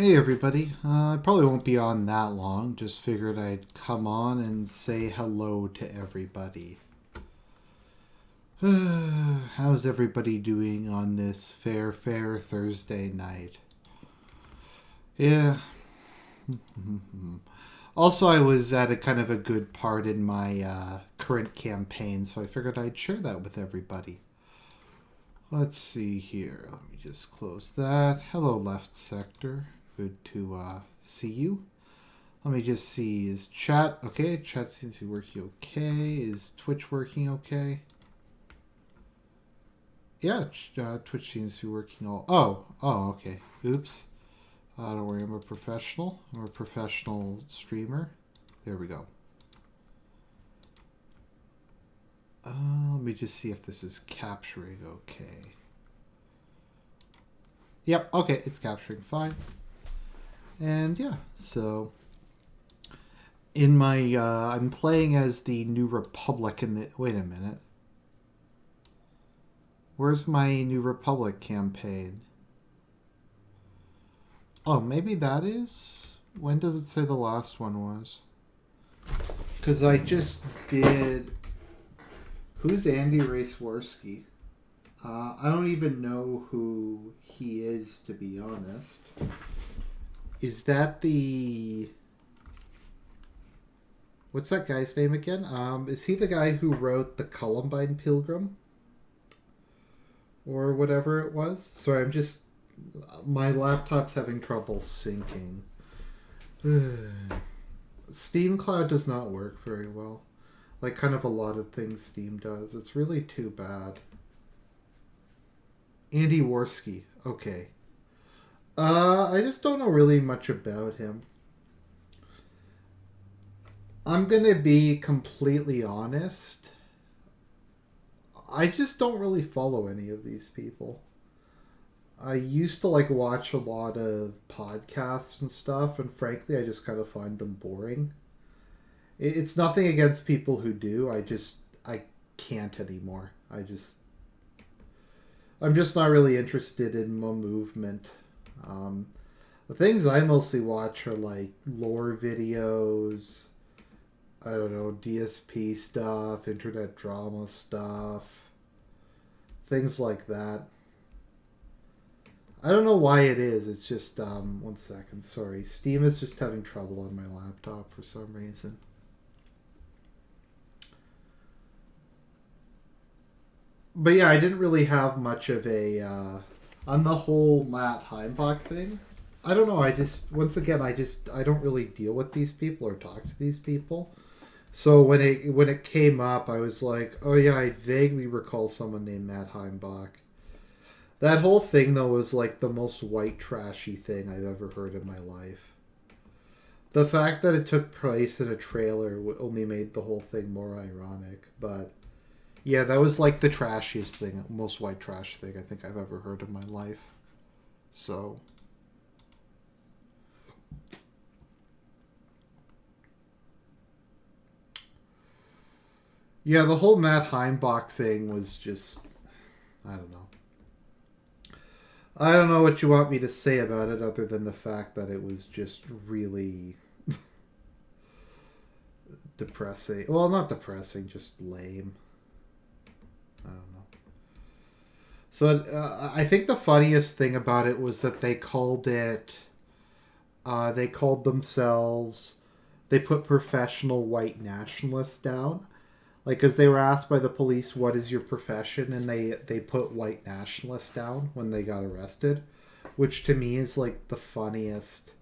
Hey everybody, I probably won't be on that long, just figured I'd come on and say hello to everybody. How's everybody doing on this fair Thursday night? Yeah. Also, I was at a kind of a good part in my current campaign, so I figured I'd share that with everybody. Let's see here. Let me just close that. Hello, left sector. Good to see you. Let me just see. Is chat okay? Chat seems to be working okay. Is Twitch working okay? Yeah, Twitch seems to be working all. Oh, okay. Oops. Don't worry. I'm a professional. I'm a professional streamer. There we go. Let me just see if this is capturing okay. Yep. Okay, it's capturing fine. And yeah, so in my I'm playing as the New Republic in the wait a minute. Where's my New Republic campaign? Oh, maybe that is? When does it say the last one was? Because I just did. Who's Andy Raceworski? I don't even know who he is, to be honest. Is that the. What's that guy's name again? Is he the guy who wrote the Columbine Pilgrim? Or whatever it was? Sorry, I'm just. My laptop's having trouble syncing. Steam Cloud does not work very well. Like, kind of a lot of things Steam does. It's really too bad. Andy Worski. Okay. I just don't know really much about him. I'm gonna be completely honest. I just don't really follow any of these people. I used to like watch a lot of podcasts and stuff, and frankly, I just kind of find them boring. It's nothing against people who do. I can't anymore. I'm just not really interested in the movement. Um, the things I mostly watch are like lore videos. I don't know, DSP stuff, internet drama stuff, things like that. I don't know why it is. It's just one second. Sorry, Steam is just having trouble on my laptop for some reason. But yeah, I didn't really have much of a on the whole Matt Heimbach thing. I don't know. I just once again, I don't really deal with these people or talk to these people. So when it came up, I was like, oh yeah, I vaguely recall someone named Matt Heimbach. That whole thing though was like the most white trashy thing I've ever heard in my life. The fact that it took place in a trailer only made the whole thing more ironic. But yeah, that was like the trashiest thing, most white trash thing I think I've ever heard in my life. So yeah, the whole Matt Heimbach thing was just I don't know. I don't know what you want me to say about it other than the fact that it was just really depressing. Well, not depressing, just lame. I don't know. So I think the funniest thing about it was that they called it. They called themselves. They put professional white nationalists down, like because they were asked by the police, "What is your profession?" and they put white nationalists down when they got arrested, which to me is like the funniest.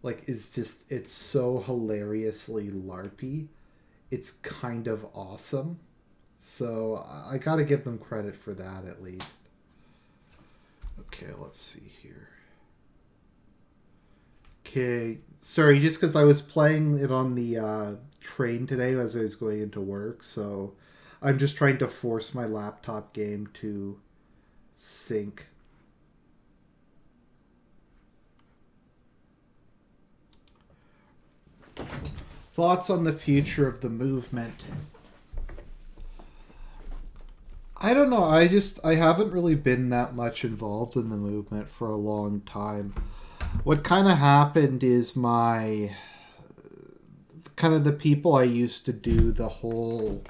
Like, is just it's so hilariously larpy. It's kind of awesome. So I got to give them credit for that at least. Okay, let's see here. Okay, sorry, just because I was playing it on the train today as I was going into work, so I'm just trying to force my laptop game to sync. Thoughts on the future of the movement? I don't know. I haven't really been that much involved in the movement for a long time. What kind of happened is my kind of the people I used to do the whole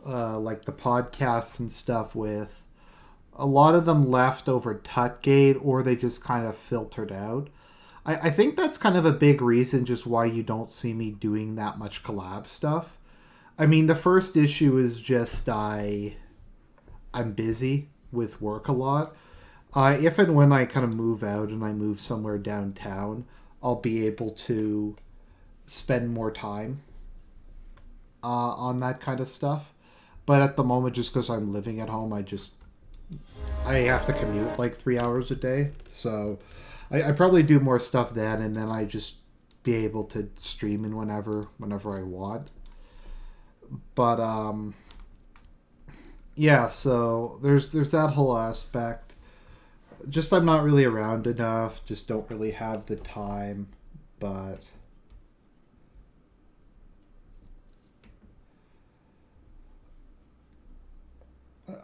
like the podcasts and stuff with, a lot of them left over Tutgate or they just kind of filtered out. I think that's kind of a big reason just why you don't see me doing that much collab stuff. I mean, the first issue is just I'm busy with work a lot. If and when I kind of move out and I move somewhere downtown, I'll be able to spend more time on that kind of stuff. But at the moment, just because I'm living at home, I have to commute like 3 hours a day. So I probably do more stuff then, and then I just be able to stream in whenever I want. But yeah, so there's that whole aspect. Just I'm not really around enough. Just don't really have the time. But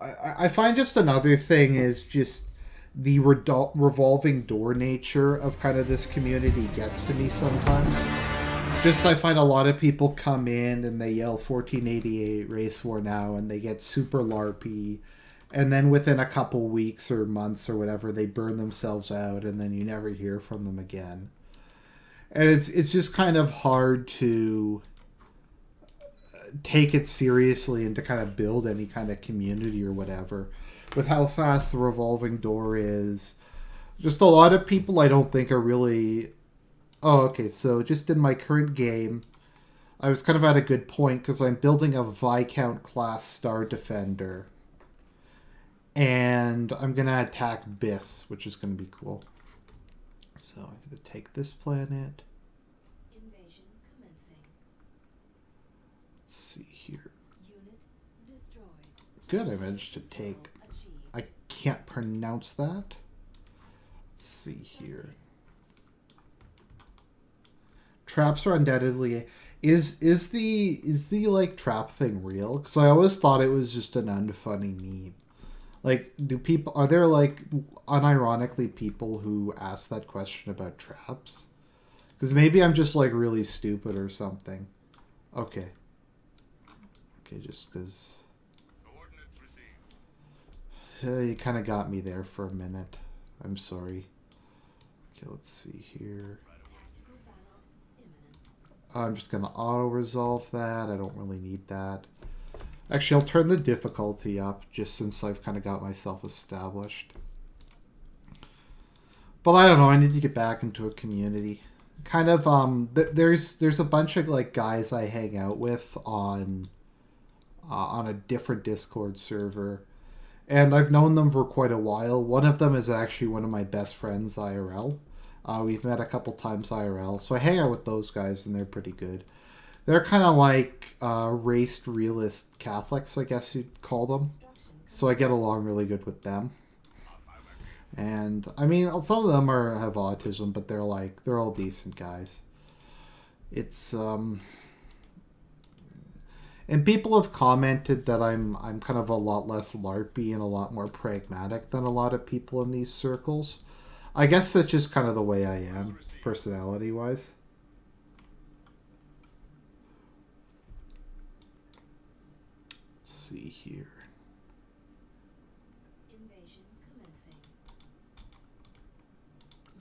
I find just another thing is just the revolving door nature of kind of this community gets to me sometimes. Just I find a lot of people come in and they yell 1488 race war now and they get super larpy, and then within a couple weeks or months or whatever they burn themselves out and then you never hear from them again. And it's just kind of hard to take it seriously and to kind of build any kind of community or whatever with how fast the revolving door is. Just a lot of people I don't think are really. Oh, okay, so just in my current game, I was kind of at a good point because I'm building a Viscount class Star Defender. And I'm going to attack Biss, which is going to be cool. So I'm going to take this planet. Invasion commencing. Let's see here. Unit destroyed. Good, I managed to take. I can't pronounce that. Let's see here. Traps are undoubtedly. Is the like trap thing real? Because I always thought it was just an unfunny meme. Like, are there like unironically people who ask that question about traps? Because maybe I'm just like really stupid or something. Okay. Okay, just because. You kind of got me there for a minute. I'm sorry. Okay, let's see here. I'm just going to auto-resolve that. I don't really need that. Actually, I'll turn the difficulty up just since I've kind of got myself established. But I don't know. I need to get back into a community. Kind of, there's a bunch of like guys I hang out with on a different Discord server. And I've known them for quite a while. One of them is actually one of my best friends IRL. We've met a couple times IRL. So I hang out with those guys, and they're pretty good. They're kind of like raced realist Catholics, I guess you'd call them. So I get along really good with them. And, I mean, some of them have autism, but they're all decent guys. It's, and people have commented that I'm kind of a lot less LARPy and a lot more pragmatic than a lot of people in these circles. I guess that's just kind of the way I am, personality-wise. Let's see here. Invasion commencing.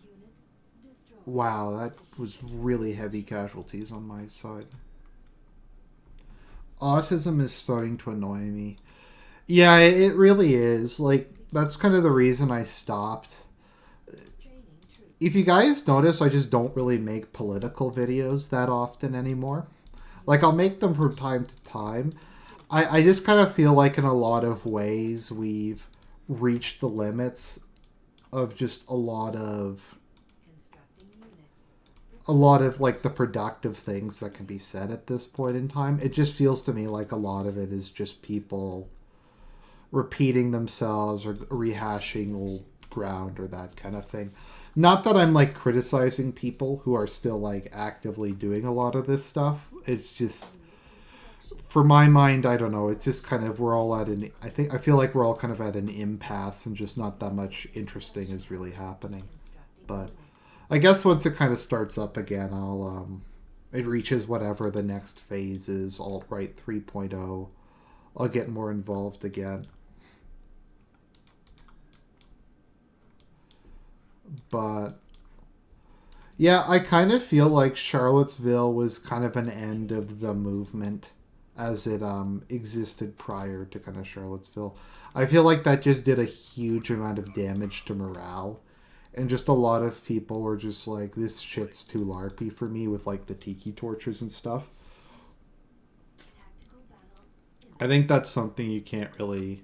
Unit destroyed. Wow, that was really heavy casualties on my side. Autism is starting to annoy me. Yeah, it really is. Like, that's kind of the reason I stopped. If you guys notice, I just don't really make political videos that often anymore. Like, I'll make them from time to time. I just kind of feel like in a lot of ways we've reached the limits of just a lot of like the productive things that can be said at this point in time. It just feels to me like a lot of it is just people repeating themselves or rehashing old ground or that kind of thing. Not that I'm like criticizing people who are still like actively doing a lot of this stuff. It's just, for my mind, I don't know. It's just kind of, we're all at I feel like we're all kind of at an impasse and just not that much interesting is really happening. But I guess once it kind of starts up again, it reaches whatever the next phase is, alt-right 3.0. I'll get more involved again. But yeah, I kind of feel like Charlottesville was kind of an end of the movement as it existed prior to kind of Charlottesville. I feel like that just did a huge amount of damage to morale. And just a lot of people were just like, this shit's too LARPy for me with like the tiki torches and stuff. Tactical battle. I think that's something you can't really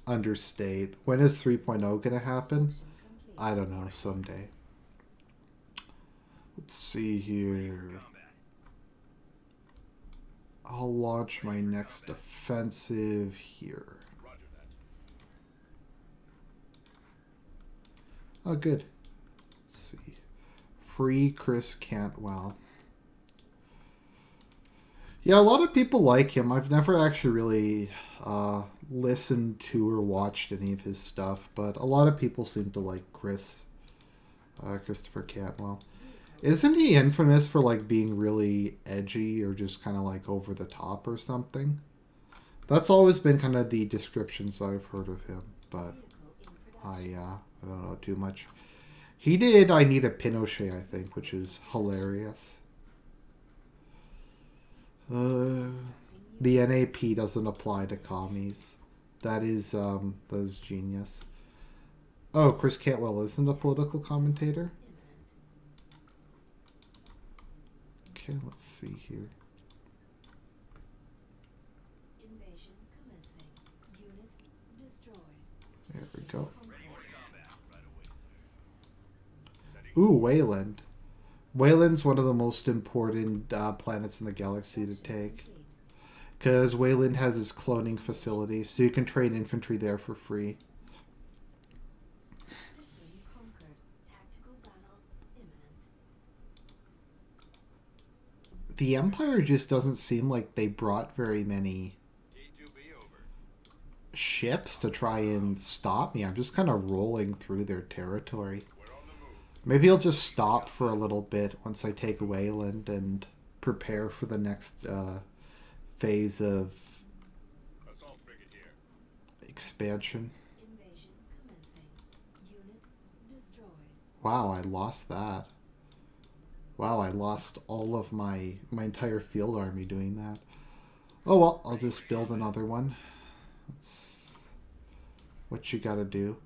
understate. When is 3.0 going to happen? Construction complete. I don't know, someday. Let's see here. I'll launch my next offensive here. Oh, good. Let's see. Free Chris Cantwell. Yeah, a lot of people like him. I've never actually really listened to or watched any of his stuff, but a lot of people seem to like Christopher Cantwell. Isn't he infamous for like being really edgy or just kind of like over the top or something? That's always been kind of the descriptions I've heard of him, but I don't know too much. He did I Need a Pinochet, I think, which is hilarious. The NAP doesn't apply to commies. That is genius. Oh, Chris Cantwell isn't a political commentator? Okay, let's see here. Invasion commencing. Unit destroyed. There we System go. conquered. Ooh, Wayland. Wayland's one of the most important planets in the galaxy to take. Complete. Because Wayland has his cloning facility, so you can train infantry there for free. System conquered. Tactical battle imminent. The Empire just doesn't seem like they brought very many ships to try and stop me. I'm just kind of rolling through their territory. Maybe I'll just stop for a little bit once I take Wayland and prepare for the next phase of expansion. Invasion commencing. Unit destroyed. Wow, I lost that. Wow, I lost all of my entire field army doing that. Oh well, I'll just build another one. That's what you gotta do.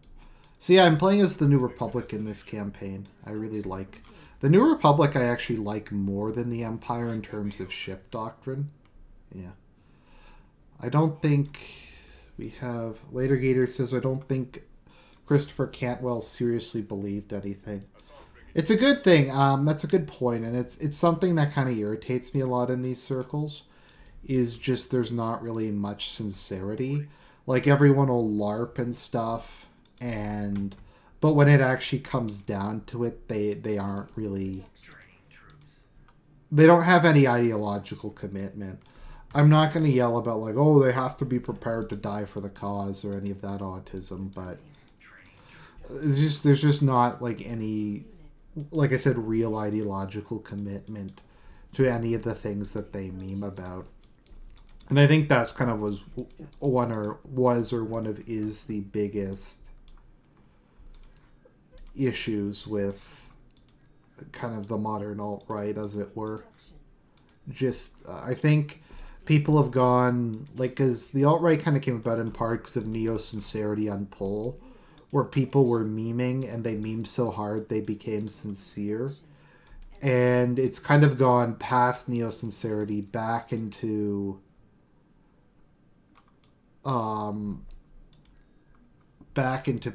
So yeah, I'm playing as the New Republic in this campaign. I really like... The New Republic I actually like more than the Empire in terms of ship doctrine. Yeah. I don't think we have... Later Gator says, I don't think Christopher Cantwell seriously believed anything. It's a good thing. That's a good point, and it's something that kind of irritates me a lot in these circles, is just there's not really much sincerity. Like, everyone will LARP and stuff, but when it actually comes down to it, they aren't really... They don't have any ideological commitment. I'm not going to yell about, like, oh, they have to be prepared to die for the cause or any of that autism, but there's just not, like, any... Like I said, real ideological commitment to any of the things that they meme about. And I think that's kind of one of the biggest issues with kind of the modern alt-right, as it were. Just, I think people have gone, like, because the alt-right kind of came about in part because of neo-sincerity on Poll, where people were memeing and they memed so hard they became sincere. And it's kind of gone past neo-sincerity back into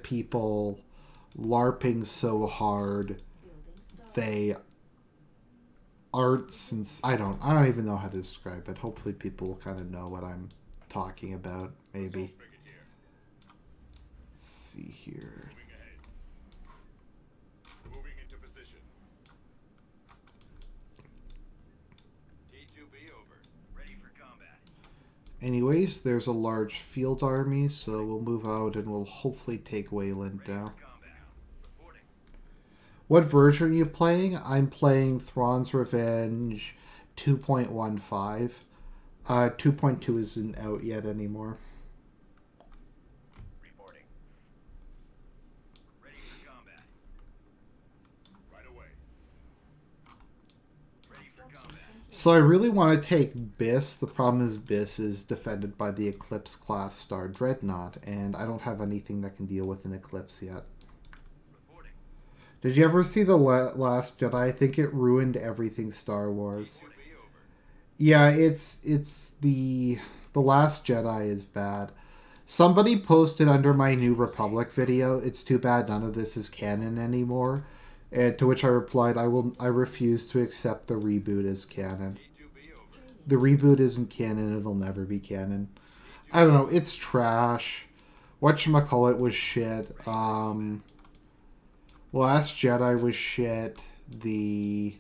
people LARPing so hard they aren't I don't even know how to describe it. Hopefully people kind of know what I'm talking about, maybe. Let's see here. Anyways, there's a large field army, so we'll move out and we'll hopefully take Wayland down. What version are you playing? I'm playing Thrawn's Revenge 2.15. 2.2 isn't out yet anymore. Reporting. Ready for combat. Right away. Ready for combat. So I really want to take Biss. The problem is Biss is defended by the Eclipse class Star Dreadnought, and I don't have anything that can deal with an Eclipse yet. Reporting. Did you ever see The Last Jedi? I think it ruined everything Star Wars. Should be over. Yeah, it's the Last Jedi is bad. Somebody posted under my New Republic video, "It's too bad none of this is canon anymore." And to which I replied, I refuse to accept the reboot as canon. Need to be over. The reboot isn't canon, it'll never be canon. I don't know, it's trash. Whatchamacallit was shit. Last Jedi was shit. The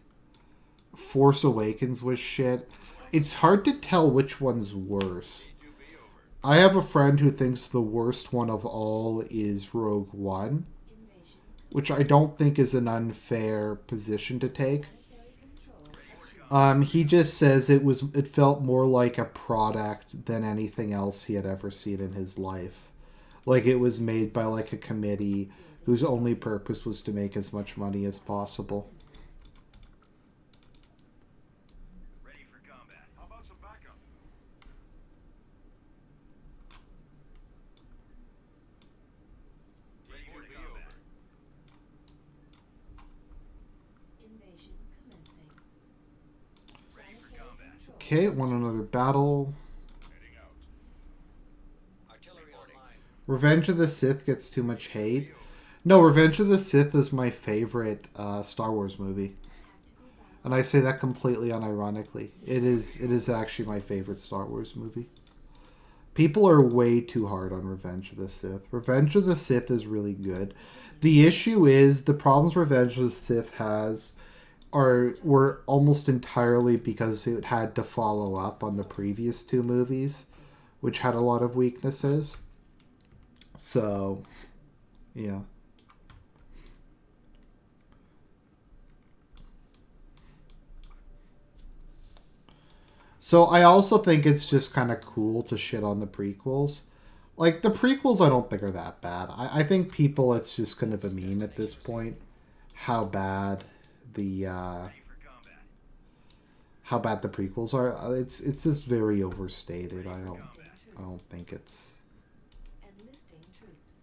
Force Awakens was shit. It's hard to tell which one's worse. Need to be over. I have a friend who thinks the worst one of all is Rogue One, Invasion. which I don't think is an unfair position to take. Planetary control. He just says it felt more like a product than anything else he had ever seen in his life. Like it was made by like a committee whose only purpose was to make as much money as possible. Ready for combat. How about some backup? Ready for combat. Invasion commencing. Ready for Planetary combat. control. Okay, won another battle. Heading out. Artillery online. Revenge of the Sith gets too much hate. No, Revenge of the Sith is my favorite Star Wars movie. Tactical battle. And I say that completely unironically. It is actually my favorite Star Wars movie. People are way too hard on Revenge of the Sith. Revenge of the Sith is really good. The issue is the problems Revenge of the Sith has were almost entirely because it had to follow up on the previous two movies, which had a lot of weaknesses. So, yeah. So I also think it's just kind of cool to shit on the prequels. Like, the prequels I don't think are that bad. I think people, it's just kind of a meme at this point. How bad the Ready for combat. how bad the prequels are. It's just very overstated. I don't think it's. Enlisting troops.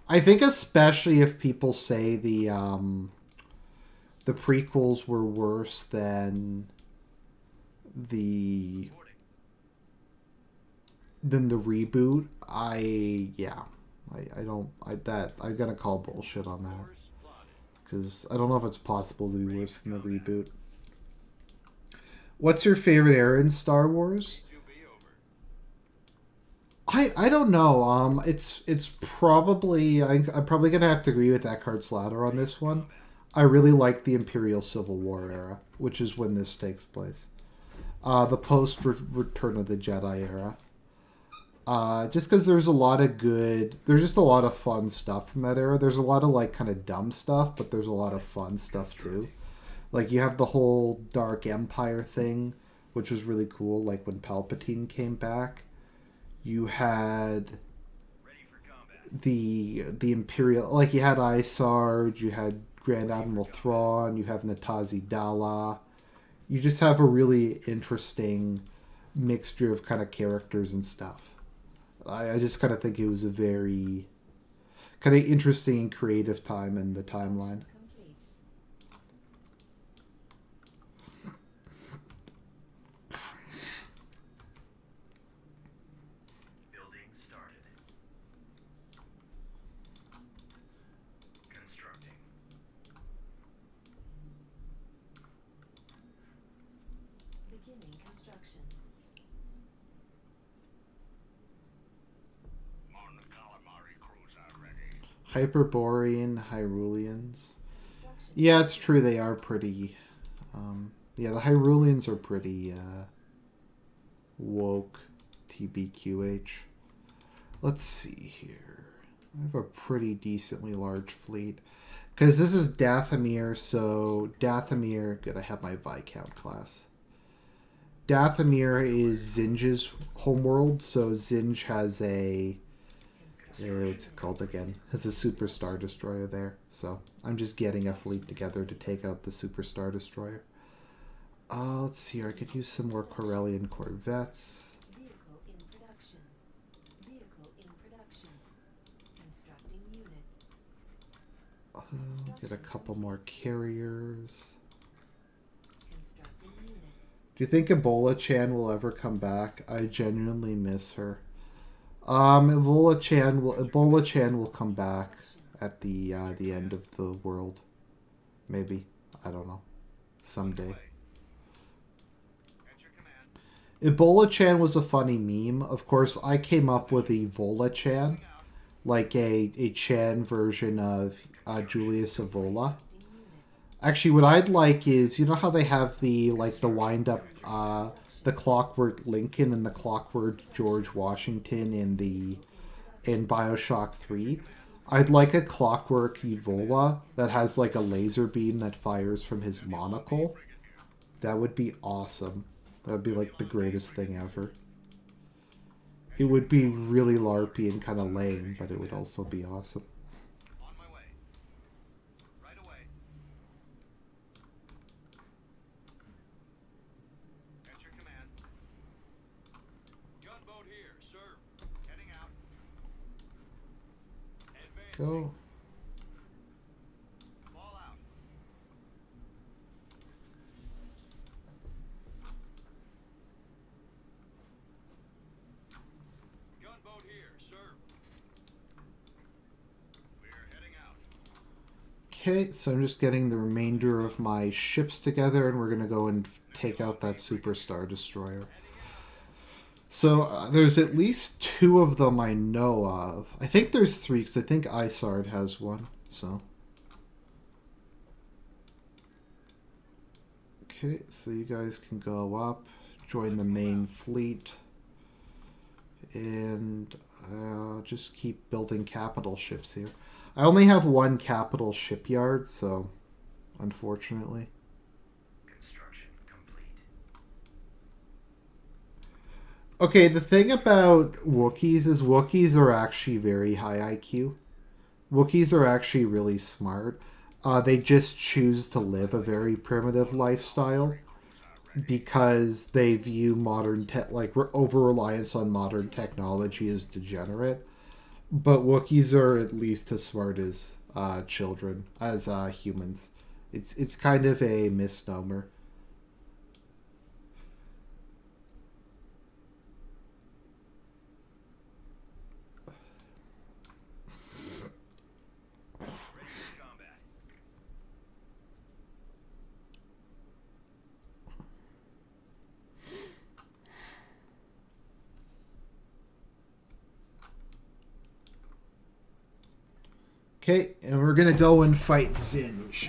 I think especially if people say the prequels were worse than the reboot. I'm gonna call bullshit on that because I don't know if it's possible to be worse than the reboot. What's your favorite era in Star Wars? Need to be over. I don't know. It's probably I'm probably gonna have to agree with Eckhart's Ladder on this one. I really like the Imperial Civil War era, which is when this takes place. The post Return of the Jedi era. Just because there's just a lot of fun stuff from that era. There's a lot of like kind of dumb stuff, but there's a lot of fun stuff too. Like you have the whole Dark Empire thing, which was really cool. Like when Palpatine came back, you had Ready for combat. the Imperial, like you had Isarge, you had Grand Admiral Thrawn, you have Natazi Dala. You just have a really interesting mixture of kind of characters and stuff. I just kind of think it was a very kind of interesting and creative time in the timeline. Complete. Building started. Constructing. Beginning construction. Mon calamari crews are ready. Hyperborean Hyruleans. Construction. Yeah, it's true. They are pretty. Yeah, the Hyruleans are pretty woke. TBQH. Let's see here. I have a pretty decently large fleet. Because this is Dathomir, so Dathomir... Good, I have my Viscount class. Dathomir is Zinj's homeworld, so Zinj has a... what's it called again? Has a Super Star Destroyer there. So I'm just getting a fleet together to take out the Super Star Destroyer. Let's see here. I could use some more Corellian Corvettes. Vehicle in production. Vehicle in production. Constructing unit. Get a couple more carriers. Constructing unit. Do you think Ebola Chan will ever come back? I genuinely miss her. Ebola Chan will come back at the end of the world. Maybe. I don't know. Someday. Ebola Chan was a funny meme. Of course, I came up with Evola Chan, like a Chan version of Julius Evola. Actually, what I'd like is, you know how they have the wind up, the Clockwork Lincoln and the Clockwork George Washington in BioShock 3? I'd like a Clockwork Evola that has like a laser beam that fires from his monocle. That would be awesome. That would be like the greatest thing ever. It would be really LARPy and kind of lame, but it would also be awesome. On my way. Right away. At your command. Gunboat here, sir. Heading out. Advancing. Go. Fall out. Gunboat here, sir. We're heading out. Okay, so I'm just getting the remainder of my ships together, and we're going to go and take out that Super Star Destroyer. So there's at least 2 of them I know of. I think there's 3, because I think Isard has one. So. Okay, so you guys can go up, join the main fleet, and just keep building capital ships here. I only have 1 capital shipyard, so unfortunately. Construction complete. Okay, the thing about Wookiees is Wookiees are actually very high IQ. Wookiees are actually really smart. They just choose to live a very primitive lifestyle because they view over-reliance on modern technology as degenerate. But Wookiees are at least as smart as children, as humans. It's kind of a misnomer. Ready for combat. Okay, and we're gonna go and fight Zinj.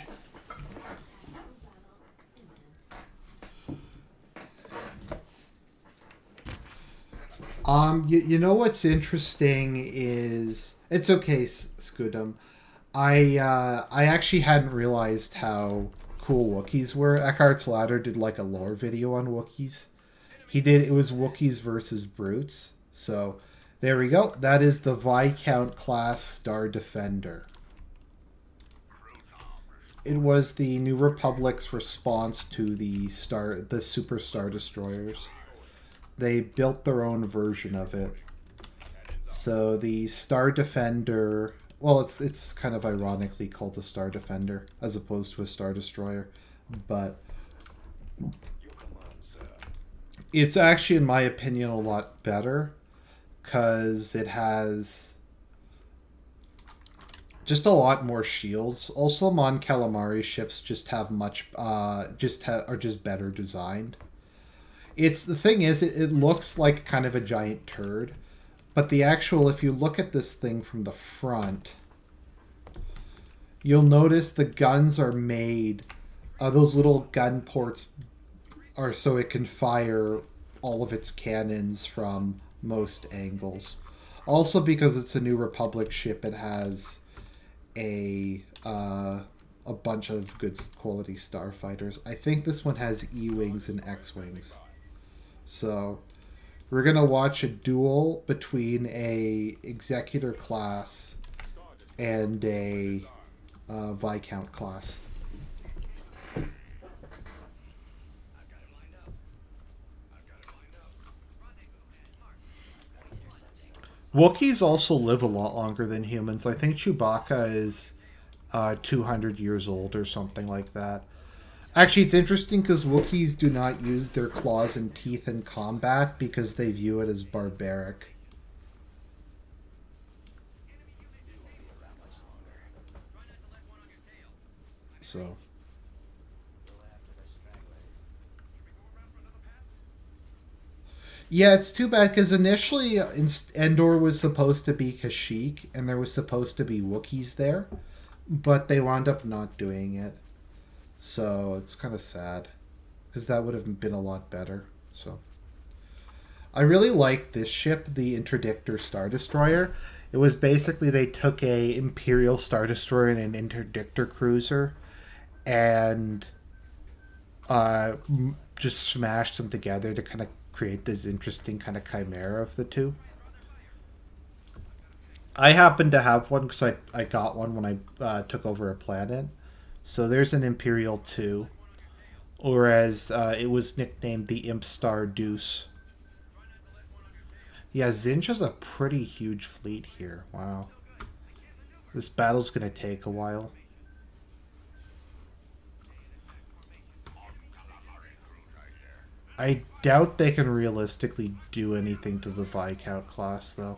You know what's interesting is it's okay, Scudum. I actually hadn't realized how cool Wookiees were. Eckhart's Ladder did like a lore video on Wookiees. It was Wookiees versus Brutes. So there we go. That is the Viscount class Star Defender. It was the New Republic's response to the Super Star Destroyers. They built their own version of it. So the Star Defender, well, it's kind of ironically called the Star Defender as opposed to a Star Destroyer, but it's actually, in my opinion, a lot better because it has just a lot more shields. Also, Mon Calamari ships just have are just better designed. The thing is, it looks like kind of a giant turd, but if you look at this thing from the front, you'll notice the guns are made, those little gun ports are so it can fire all of its cannons from most angles. Also, because it's a New Republic ship, it has a bunch of good quality starfighters. I think this one has E-wings and X-wings. So we're gonna watch a duel between a Executor class and a Viscount class. Wookiees also live a lot longer than humans. I think Chewbacca is 200 years old or something like that. Actually, it's interesting because Wookiees do not use their claws and teeth in combat because they view it as barbaric. So. Yeah, it's too bad because initially Endor was supposed to be Kashyyyk and there was supposed to be Wookiees there, but they wound up not doing it. So it's kind of sad because that would have been a lot better. So I really like this ship, the Interdictor Star Destroyer. It was basically they took a Imperial Star Destroyer and an Interdictor cruiser and just smashed them together to kind of create this interesting kind of chimera of the two. I happen to have one because I got one when I took over a planet. So there's an Imperial 2. Or as it was nicknamed, the Imp Star Deuce. Yeah, Zinj has a pretty huge fleet here. Wow. This battle's going to take a while. I doubt they can realistically do anything to the Viscount class, though.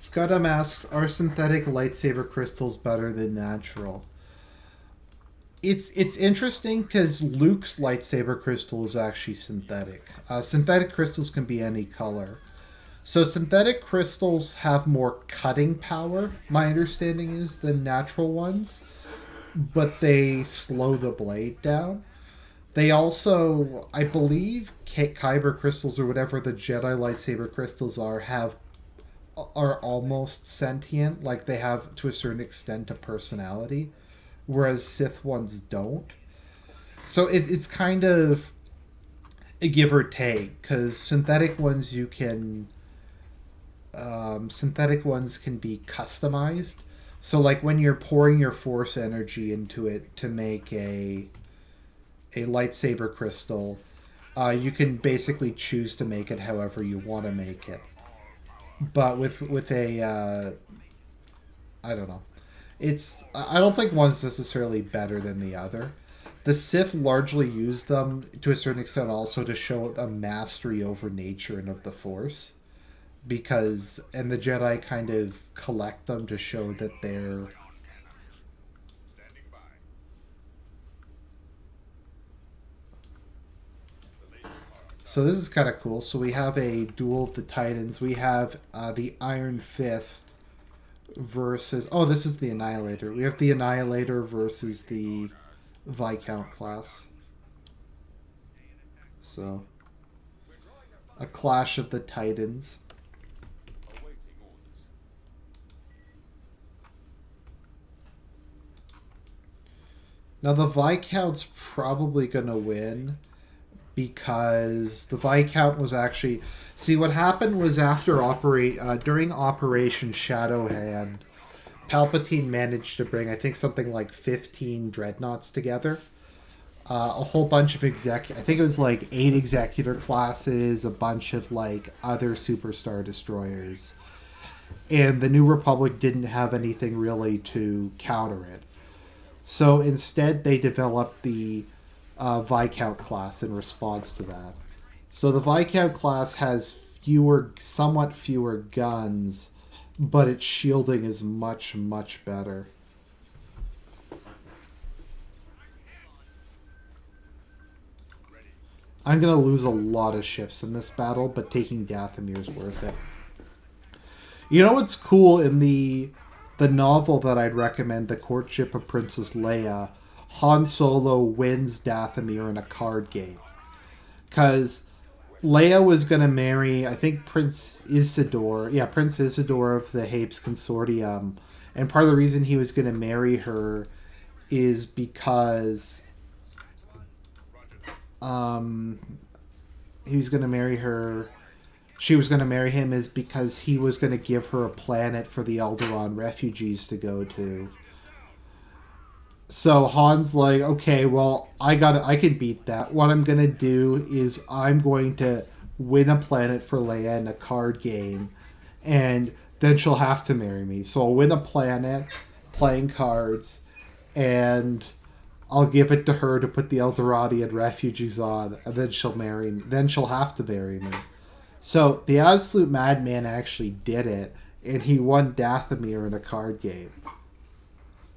Scudam asks, are synthetic lightsaber crystals better than natural? It's interesting because Luke's lightsaber crystal is actually synthetic. Synthetic crystals can be any color. So synthetic crystals have more cutting power, my understanding is, than natural ones, but they slow the blade down. They also, I believe, Kyber crystals or whatever the Jedi lightsaber crystals are almost sentient, like they have to a certain extent a personality, whereas Sith ones don't. So it's kind of a give or take because synthetic ones can be customized. So like when you're pouring your force energy into it to make a lightsaber crystal, you can basically choose to make it however you want to make it. But with a I don't know. I don't think one's necessarily better than the other. The Sith largely use them to a certain extent also to show a mastery over nature and of the Force, and the Jedi kind of collect them to show that they're. So this is kind of cool. So we have a duel of the Titans. We have the Iron Fist versus. Oh, this is the Annihilator. We have the Annihilator versus the Viscount class. So a clash of the Titans. Now the Viscount's probably going to win because the Viscount was actually. See, what happened was during Operation Shadowhand, Palpatine managed to bring, I think, something like 15 dreadnoughts together. A whole bunch of I think it was like 8 Executor classes, a bunch of like other Superstar Destroyers. And the New Republic didn't have anything really to counter it. So instead, they developed the Viscount class in response to that. So the Viscount class has somewhat fewer guns, but its shielding is much, much better. I'm going to lose a lot of ships in this battle, but taking Dathomir is worth it. You know what's cool in the novel that I'd recommend, The Courtship of Princess Leia? Han Solo wins Dathomir in a card game. Because Leia was going to marry, I think, Prince Isidore. Yeah, Prince Isidore of the Hapes Consortium. And part of the reason he was going to marry her is because he was going to marry her. She was going to marry him is because he was going to give her a planet for the Alderaan refugees to go to. So Han's like, okay, well, I can beat that. What I'm going to do is I'm going to win a planet for Leia in a card game, and then she'll have to marry me. So I'll win a planet playing cards, and I'll give it to her to put the Eldoradian refugees on, and then she'll marry me. Then she'll have to marry me. So the absolute madman actually did it, and he won Dathomir in a card game.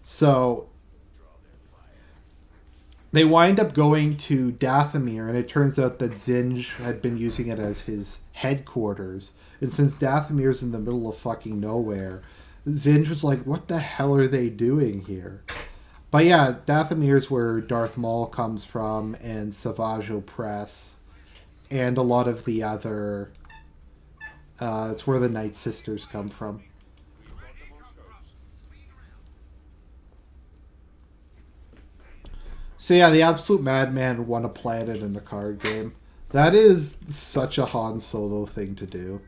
So they wind up going to Dathomir, and it turns out that Zinj had been using it as his headquarters. And since Dathomir's in the middle of fucking nowhere, Zinj was like, what the hell are they doing here? But yeah, Dathomir's where Darth Maul comes from, and Savage Opress, and a lot of the other... it's where the Night Sisters come from. So yeah, the absolute madman won a planet in a card game. That is such a Han Solo thing to do.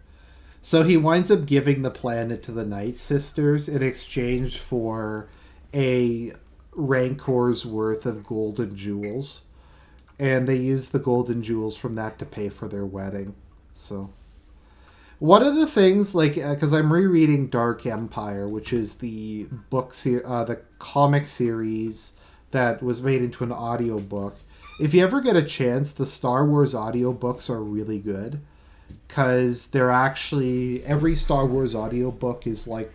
So he winds up giving the planet to the Night Sisters in exchange for a Rancor's worth of golden jewels. And they use the golden jewels from that to pay for their wedding. So one of the things, like, because I'm rereading Dark Empire, which is the the comic series that was made into an audiobook. If you ever get a chance, the Star Wars audiobooks are really good. Because they're actually... Every Star Wars audiobook is, like,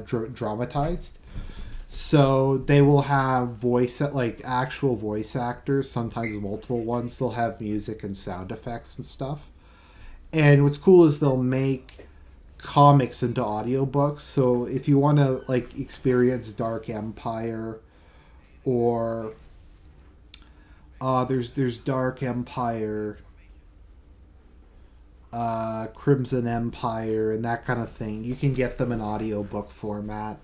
dramatized. So they will have actual voice actors, sometimes multiple ones. They'll have music and sound effects and stuff. And what's cool is they'll make comics into audiobooks. So if you want to, like, experience Dark Empire... Or there's Dark Empire, Crimson Empire, and that kind of thing. You can get them in audiobook format.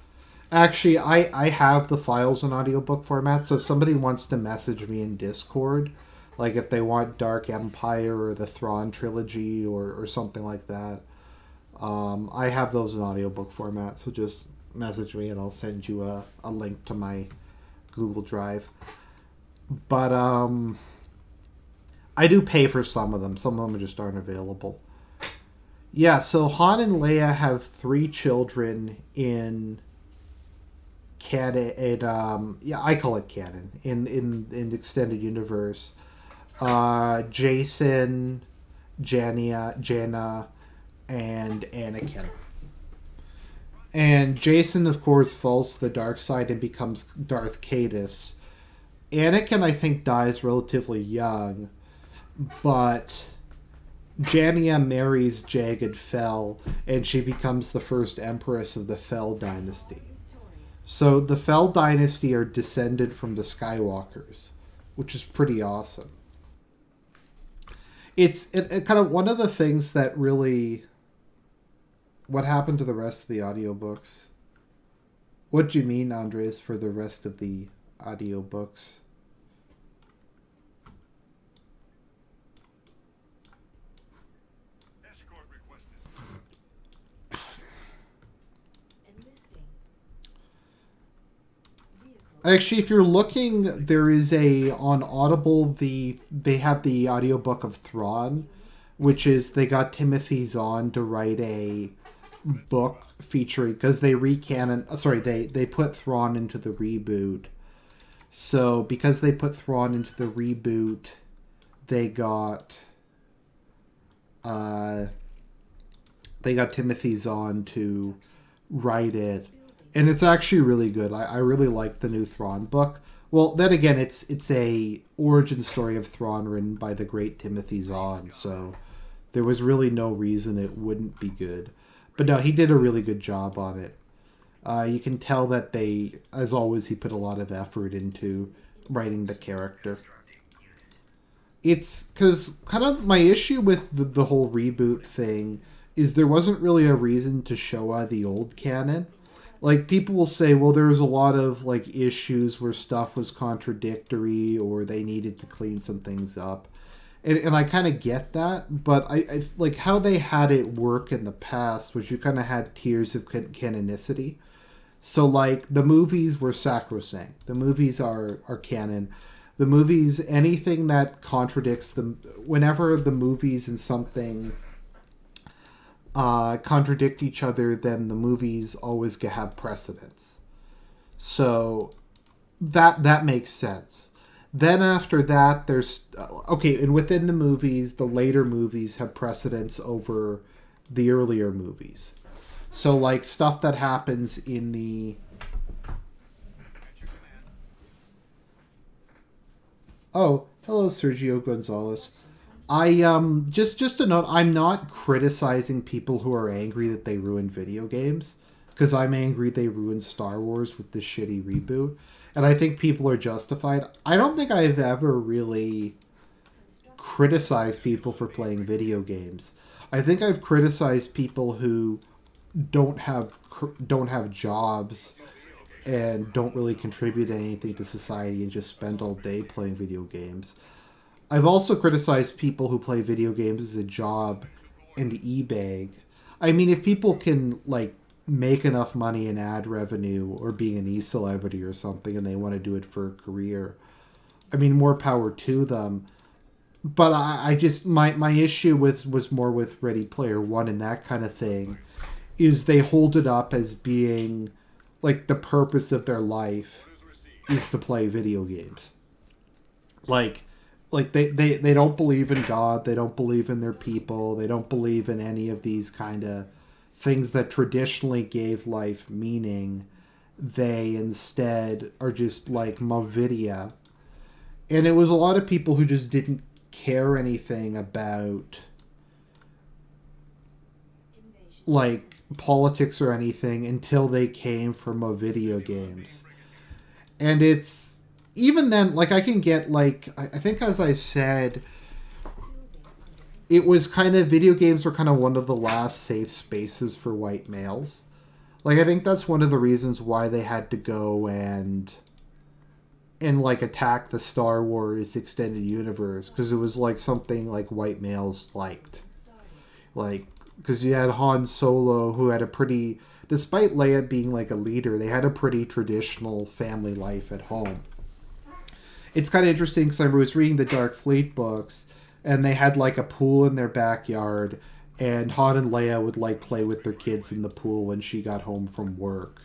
Actually, I have the files in audiobook format, so if somebody wants to message me in Discord, like if they want Dark Empire or the Thrawn trilogy or something like that, I have those in audiobook format, so just message me and I'll send you a link to my Google Drive. But I do pay for some of them. Some of them just aren't available. Yeah, so Han and Leia have 3 children in canon. I call it canon in the extended universe. Jason, Janna, and Anakin. And Jason, of course, falls to the dark side and becomes Darth Caedus. Anakin, I think, dies relatively young, but Janna marries Jagged Fel, and she becomes the first empress of the Fel dynasty. So the Fel dynasty are descended from the Skywalkers, which is pretty awesome. It's kind of one of the things that really... What happened to the rest of the audiobooks? What do you mean, Andres, for the rest of the audiobooks? Escort requested. Enlisting. Vehicle. Actually, if you're looking, there is on Audible, they have the audiobook of Thrawn, which is, they got Timothy Zahn to write a book featuring, because they they put Thrawn into the reboot. So because they put Thrawn into the reboot, they got Timothy Zahn to write it, and it's actually really good. I really like the new Thrawn book. Well, then again, it's a origin story of Thrawn written by the great Timothy Zahn, so there was really no reason it wouldn't be good. But no, he did a really good job on it. You can tell that they, as always, he put a lot of effort into writing the character. It's because kind of my issue with the whole reboot thing is there wasn't really a reason to show the old canon. Like, people will say, well, there was a lot of like issues where stuff was contradictory or they needed to clean some things up, and I kind of get that, but I like how they had it work in the past, which you kind of had tiers of canonicity. So like the movies were sacrosanct. The movies are canon. The movies, anything that contradicts them, whenever the movies and something contradict each other, then the movies always have precedence. So that makes sense. Then after that, there's okay, and within the movies, the later movies have precedence over the earlier movies. So like stuff that happens in the oh, hello Sergio Gonzalez. I just a note, I'm not criticizing people who are angry that they ruined video games because I'm angry they ruined Star Wars with this shitty reboot. And I think people are justified. I don't think I've ever really criticized people for playing video games. I think I've criticized people who don't have jobs and don't really contribute anything to society and just spend all day playing video games. I've also criticized people who play video games as a job and e-bag. I mean, if people can like make enough money in ad revenue or being an e-celebrity or something and they want to do it for a career, I mean, more power to them. But I just my issue was more with Ready Player One and that kind of thing is they hold it up as being like the purpose of their life is to play video games. Like they don't believe in God, they don't believe in their people, they don't believe in any of these kind of things that traditionally gave life meaning. They instead are just like Mavidia. And it was a lot of people who just didn't care anything about like politics or anything until they came from a video games. And it's even then, like I can get like I think as I said, it was kind of video games were kind of one of the last safe spaces for white males. Like I think that's one of the reasons why they had to go and like attack the Star Wars extended universe because it was like something like white males liked. Like because you had Han Solo who had a pretty, despite Leia being like a leader, they had a pretty traditional family life at home. It's kind of interesting because I was reading the Dark Fleet books and they had like a pool in their backyard and Han and Leia would like play with their kids in the pool when she got home from work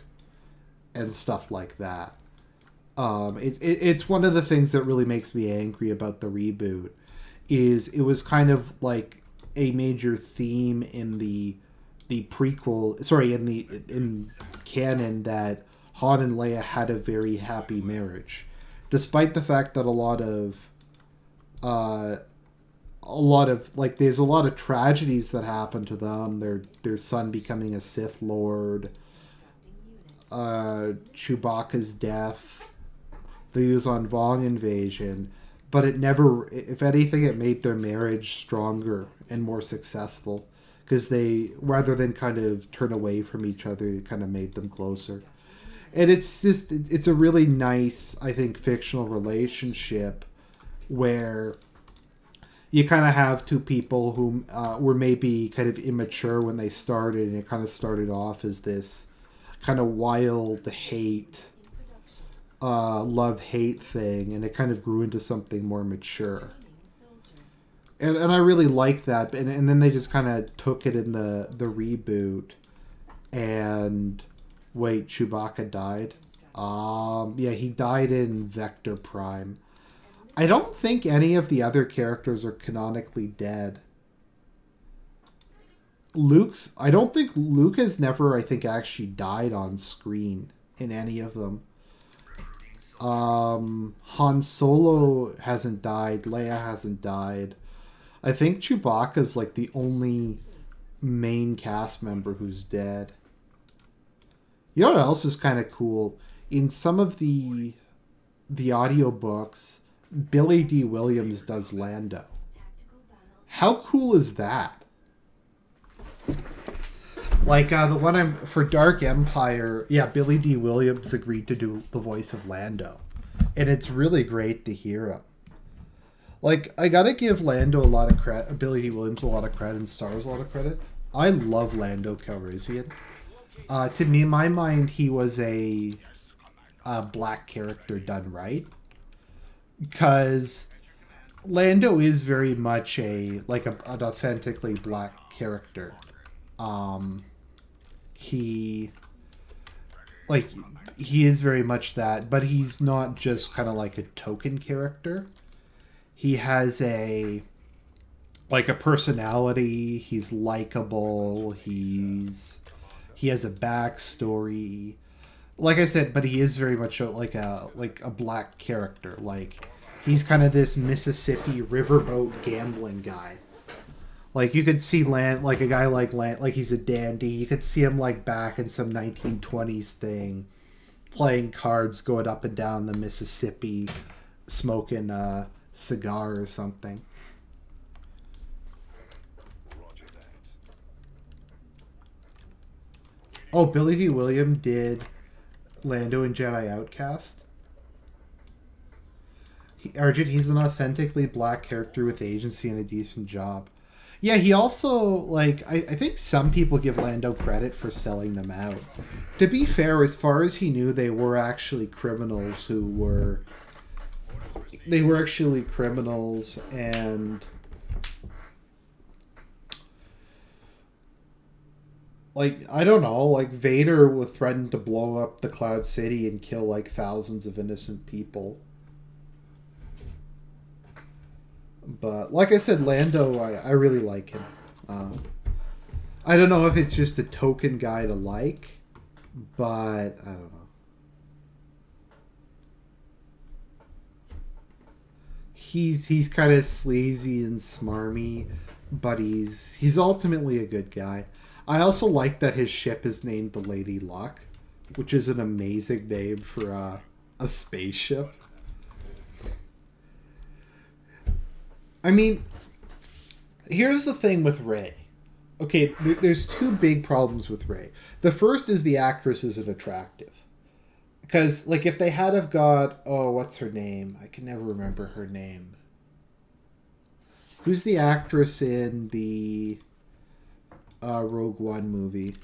and stuff like that. It's one of the things that really makes me angry about the reboot is it was kind of like a major theme in the prequel, sorry, in canon that Han and Leia had a very happy marriage, despite the fact that like there's a lot of tragedies that happen to them. Their son becoming a Sith Lord, Chewbacca's death, the Yuzan Vong invasion, but it never, if anything, it made their marriage stronger and more successful because they, rather than kind of turn away from each other, it kind of made them closer. And it's a really nice, I think, fictional relationship where you kind of have two people who were maybe kind of immature when they started, and it kind of started off as this kind of wild hate, love-hate thing, and it kind of grew into something more mature. And I really like that. And then they just kind of took it in the reboot. And wait, Chewbacca died? Yeah, he died in Vector Prime. I don't think any of the other characters are canonically dead. I don't think Luke has never, I think, actually died on screen in any of them. Han Solo hasn't died. Leia hasn't died. I think Chewbacca's like the only main cast member who's dead. You know what else is kind of cool? In some of the audiobooks, Billy D. Williams does Lando. Tactical battle. How cool is that? Like the one I'm for Dark Empire, yeah, Billy D. Williams agreed to do the voice of Lando, and it's really great to hear him. Like I gotta give Lando a lot of credit, Billy D. Williams a lot of credit, and Star Wars a lot of credit. I love Lando Calrissian. To me, in my mind, he was a black character done right, because Lando is very much an authentically black character. He like he is very much that, but he's not just kind of like a token character. He has a personality. He's likable. He has a backstory. Like I said, but he is very much a black character. Like he's kind of this Mississippi riverboat gambling guy. Like you could see like a guy like like he's a dandy. You could see him like back in some 1920s thing, playing cards, going up and down the Mississippi, smoking a cigar or something. Roger that. Oh, Billy D. Williams did Lando and Jedi Outcast. Argent, he's an authentically black character with agency and a decent job. Yeah, he also, like, I think some people give Lando credit for selling them out. To be fair, as far as he knew, they were actually criminals who were... They were actually criminals, and... Like, I don't know, like, Vader was threatened to blow up the Cloud City and kill, like, thousands of innocent people. But like I said, Lando, I really like him. I don't know if it's just a token guy to like, but I don't know. He's kind of sleazy and smarmy, but he's ultimately a good guy. I also like that his ship is named the Lady Luck, which is an amazing name for a spaceship. I mean, here's the thing with Rey. Okay, there's two big problems with Rey. The first is the actress isn't attractive. Because, like, if they had have got... Oh, what's her name? I can never remember her name. Who's the actress in the Rogue One movie?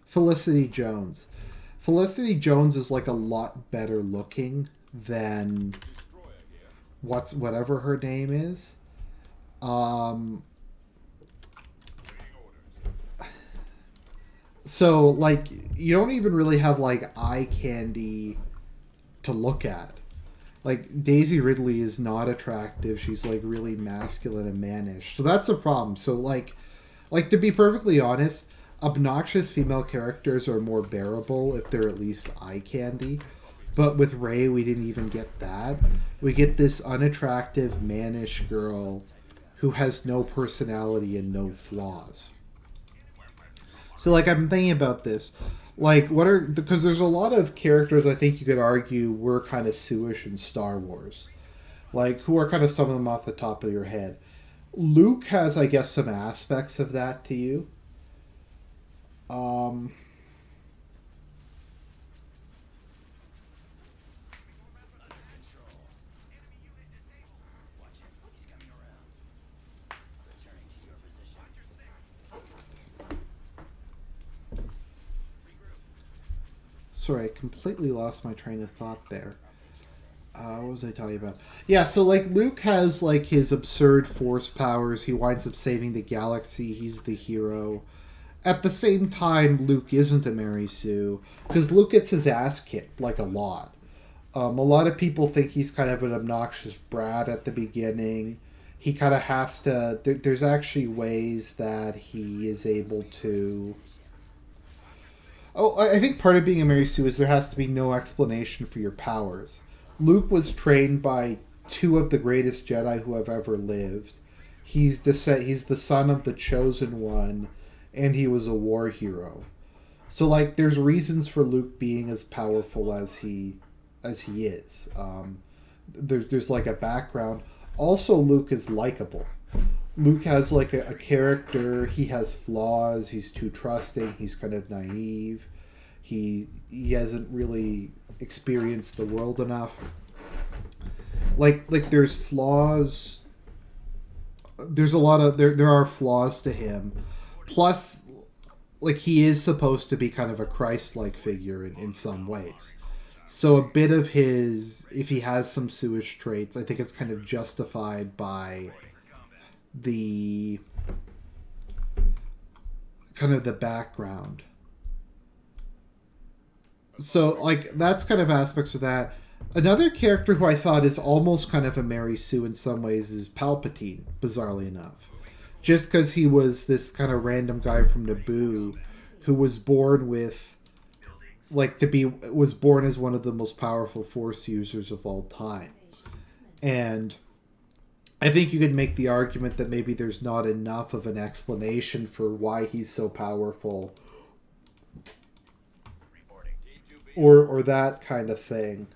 Felicity Jones. Felicity Jones is like a lot better looking than whatever her name is. So like you don't even really have like eye candy to look at. Like Daisy Ridley is not attractive. She's like really masculine and mannish. So that's a problem. So like to be perfectly honest, obnoxious female characters are more bearable if they're at least eye candy. But with Rey, we didn't even get that. We get this unattractive, mannish girl who has no personality and no flaws. So, like, I'm thinking about this. Like, because there's a lot of characters I think you could argue were kind of Suish in Star Wars. Like, who are kind of some of them off the top of your head. Luke has, I guess, some aspects of that to you. Sorry, I completely lost my train of thought there. What was I talking about? Yeah, so like Luke has like his absurd force powers. He winds up saving the galaxy. He's the hero. At the same time, Luke isn't a Mary Sue because Luke gets his ass kicked like a lot. A lot of people think he's kind of an obnoxious brat at the beginning. he kind of has to. There's actually ways that he is able to. Oh, I think part of being a Mary Sue is there has to be no explanation for your powers. Luke was trained by two of the greatest Jedi who have ever lived. He's the son of the Chosen One, and he was a war hero. So like, there's reasons for Luke being as powerful as he is. There's like a background. Also, Luke is likable. Luke has like a character. He has flaws. He's too trusting. He's kind of naive. He hasn't really experienced the world enough. Like there's flaws. There's a lot of there are flaws to him. Plus, like, he is supposed to be kind of a Christ-like figure in some ways. So a bit of his, if he has some Suish traits, I think it's kind of justified by the kind of the background. So, like, that's kind of aspects of that. Another character who I thought is almost kind of a Mary Sue in some ways is Palpatine, bizarrely enough. Just because he was this kind of random guy from Naboo who was born with, like, was born as one of the most powerful Force users of all time. And I think you could make the argument that maybe there's not enough of an explanation for why he's so powerful, or that kind of thing.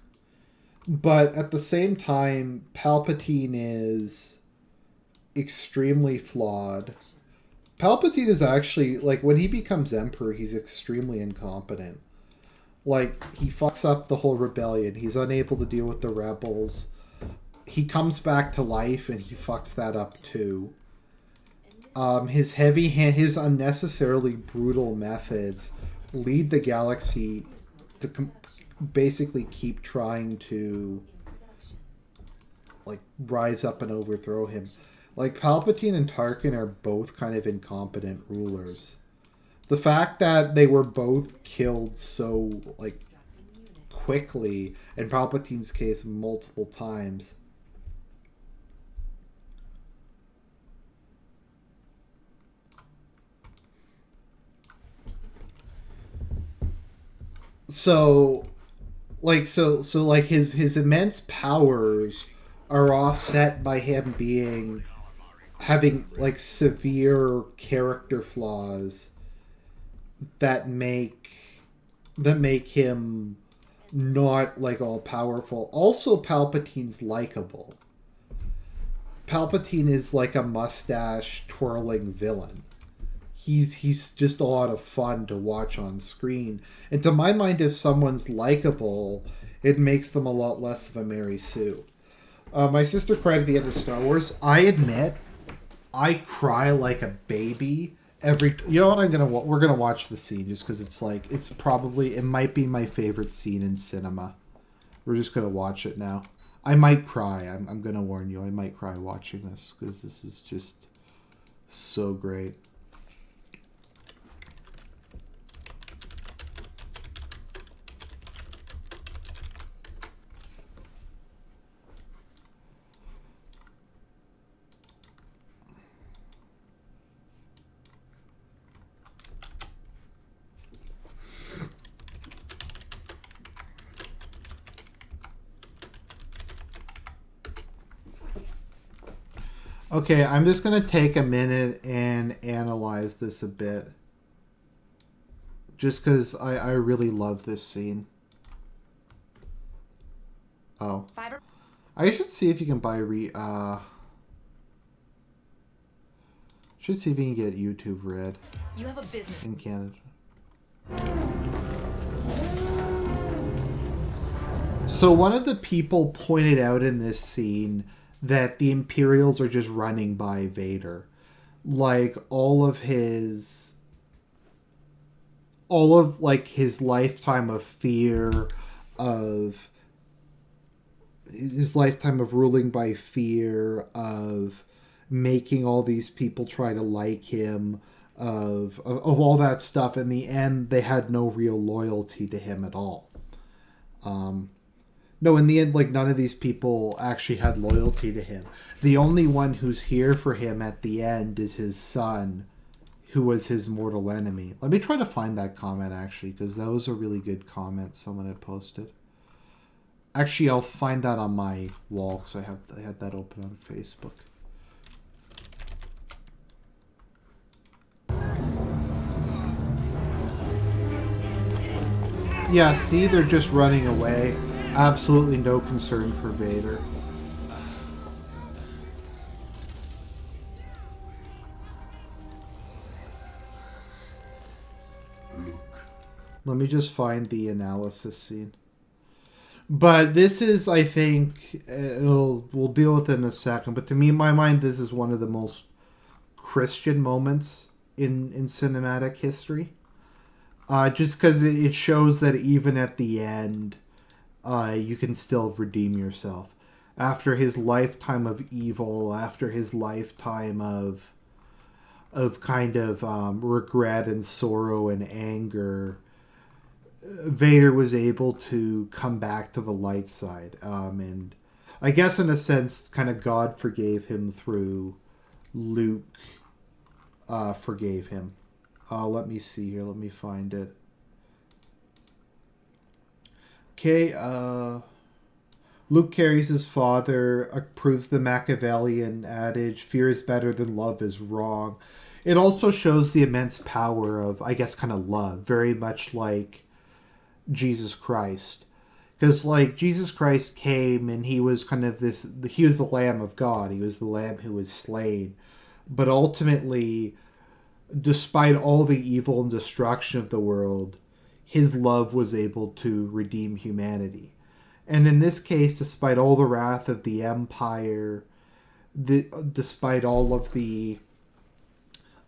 But at the same time, Palpatine is extremely flawed. Palpatine is actually, like, when he becomes Emperor, he's extremely incompetent. Like, he fucks up the whole rebellion. He's unable to deal with the rebels. He comes back to life and he fucks that up too. His his unnecessarily brutal methods lead the galaxy to basically keep trying to, like, rise up and overthrow him. Like, Palpatine and Tarkin are both kind of incompetent rulers. The fact that they were both killed so, like, quickly, in Palpatine's case, multiple times. So his immense powers are offset by him having like severe character flaws that make him not like all powerful. Also, Palpatine's likable. Palpatine is like a mustache twirling villain. He's just a lot of fun to watch on screen. And to my mind, if someone's likable, it makes them a lot less of a Mary Sue. My sister cried at the end of Star Wars. I admit, I cry like a baby every. You know what? We're gonna watch the scene just because it might be my favorite scene in cinema. We're just gonna watch it now. I might cry. I'm gonna warn you. I might cry watching this because this is just so great. Okay, I'm just going to take a minute and analyze this a bit. Just because I really love this scene. Oh. I should see if you can buy should see if you can get YouTube Red. You have a business in Canada. So one of the people pointed out in this scene that the Imperials are just running by Vader. Like, all of his lifetime of fear, of his lifetime of ruling by fear, of making all these people try to like him, of all that stuff. In the end, they had no real loyalty to him at all. No, in the end, like, none of these people actually had loyalty to him. The only one who's here for him at the end is his son, who was his mortal enemy. Let me try to find that comment, actually, because that was a really good comment someone had posted. Actually, I'll find that on my wall, because I had that open on Facebook. Yeah, see, they're just running away. Absolutely no concern for Vader. Let me just find the analysis scene. But this is, I think, we'll deal with it in a second, but to me, in my mind, this is one of the most Christian moments in cinematic history. Just because it shows that even at the end, you can still redeem yourself. After his lifetime of evil, after his lifetime of kind of regret and sorrow and anger, Vader was able to come back to the light side. And I guess in a sense, kind of God forgave him through Luke forgave him. Let me see here. Let me find it. Okay, Luke carries his father, approves the Machiavellian adage, fear is better than love is wrong. It also shows the immense power of, I guess, kind of love, very much like Jesus Christ. Because, like, Jesus Christ came and he was kind of this, he was the Lamb of God, he was the Lamb who was slain. But ultimately, despite all the evil and destruction of the world, his love was able to redeem humanity. And in this case, despite all the wrath of the Empire, despite all of the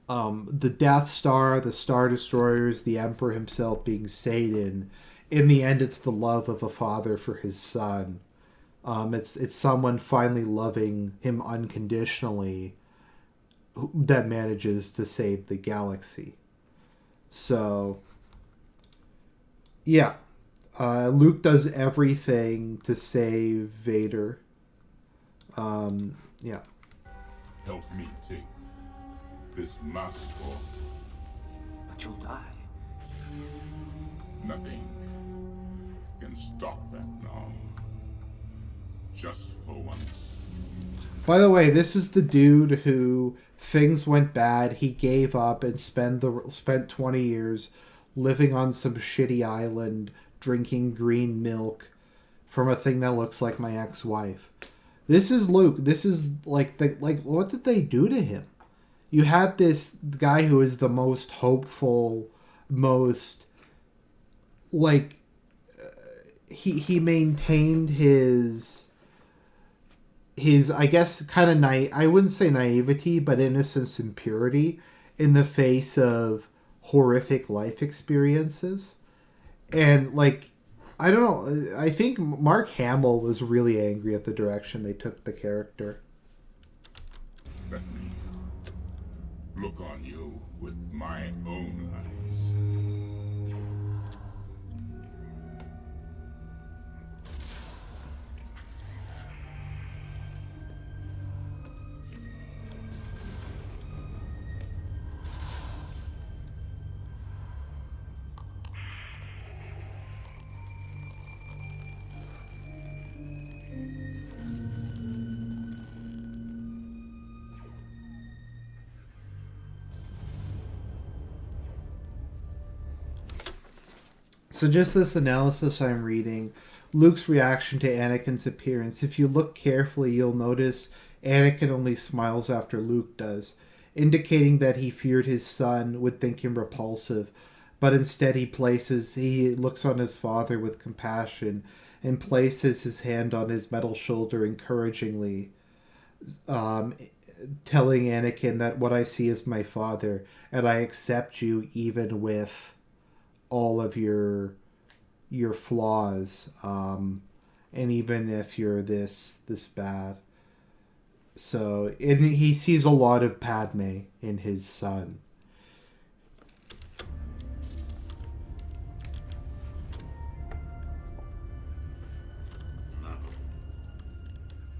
Death Star, the Star Destroyers, the Emperor himself being Satan, in the end, it's the love of a father for his son. It's someone finally loving him unconditionally that manages to save the galaxy. So, yeah. Luke does everything to save Vader. Yeah. Help me take this mask off. But you'll die. Nothing can stop that now. Just for once. By the way, this is the dude who things went bad. He gave up and spent 20 years living on some shitty island, drinking green milk from a thing that looks like my ex-wife. This is Luke. This is like what did they do to him? You had this guy who is the most hopeful, most like he maintained his I guess kind of I wouldn't say naivety, but innocence and purity in the face of horrific life experiences. And like I don't know, I think Mark Hamill was really angry at the direction they took the character. Let me look on you with my own eyes. So just this analysis I'm reading, Luke's reaction to Anakin's appearance. If you look carefully, you'll notice Anakin only smiles after Luke does, indicating that he feared his son would think him repulsive, but instead he looks on his father with compassion and places his hand on his metal shoulder encouragingly, telling Anakin that what I see is my father, and I accept you even with all of your flaws, and even if you're this bad. So he sees a lot of Padme in his son.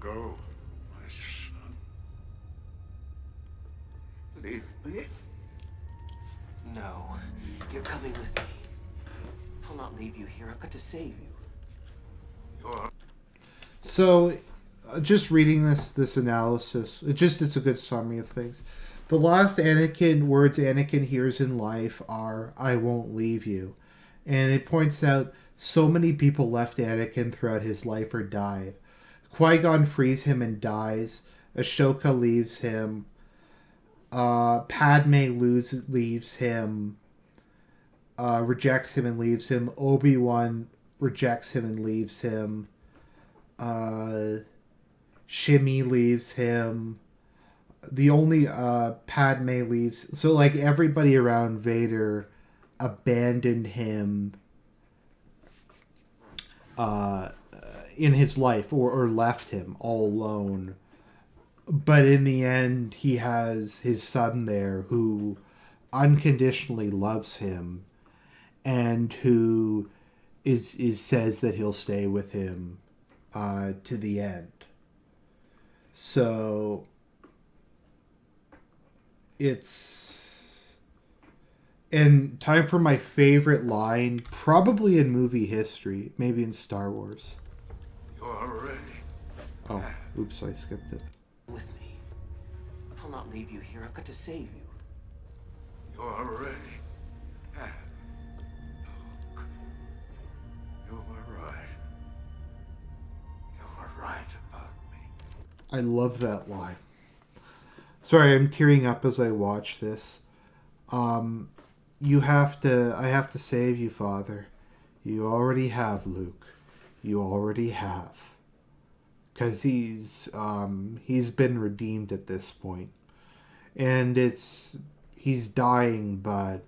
go, my son. Leave me. No, you're coming with me. I'll not leave you here. I've got to save you. You're So, just reading this analysis, it's a good summary of things. The last words Anakin hears in life are "I won't leave you," and it points out so many people left Anakin throughout his life or died. Qui-Gon frees him and dies. Ashoka leaves him. Padme leaves him. Rejects him and leaves him. Obi-Wan rejects him and leaves him. Shimmy leaves him. The only Padme leaves. So like everybody around Vader abandoned him in his life or left him all alone. But in the end, he has his son there who unconditionally loves him and who is says that he'll stay with him to the end. So it's and time for my favorite line, probably in movie history, maybe in Star Wars. You're ready. Oh, oops, I skipped it. With me. I'll not leave you here. I've got to save you. You're ready. Look. You were right. You were right about me. I love that line. Sorry, I'm tearing up as I watch this. I have to save you, Father. You already have, Luke. You already have. Because he's been redeemed at this point. And he's dying, but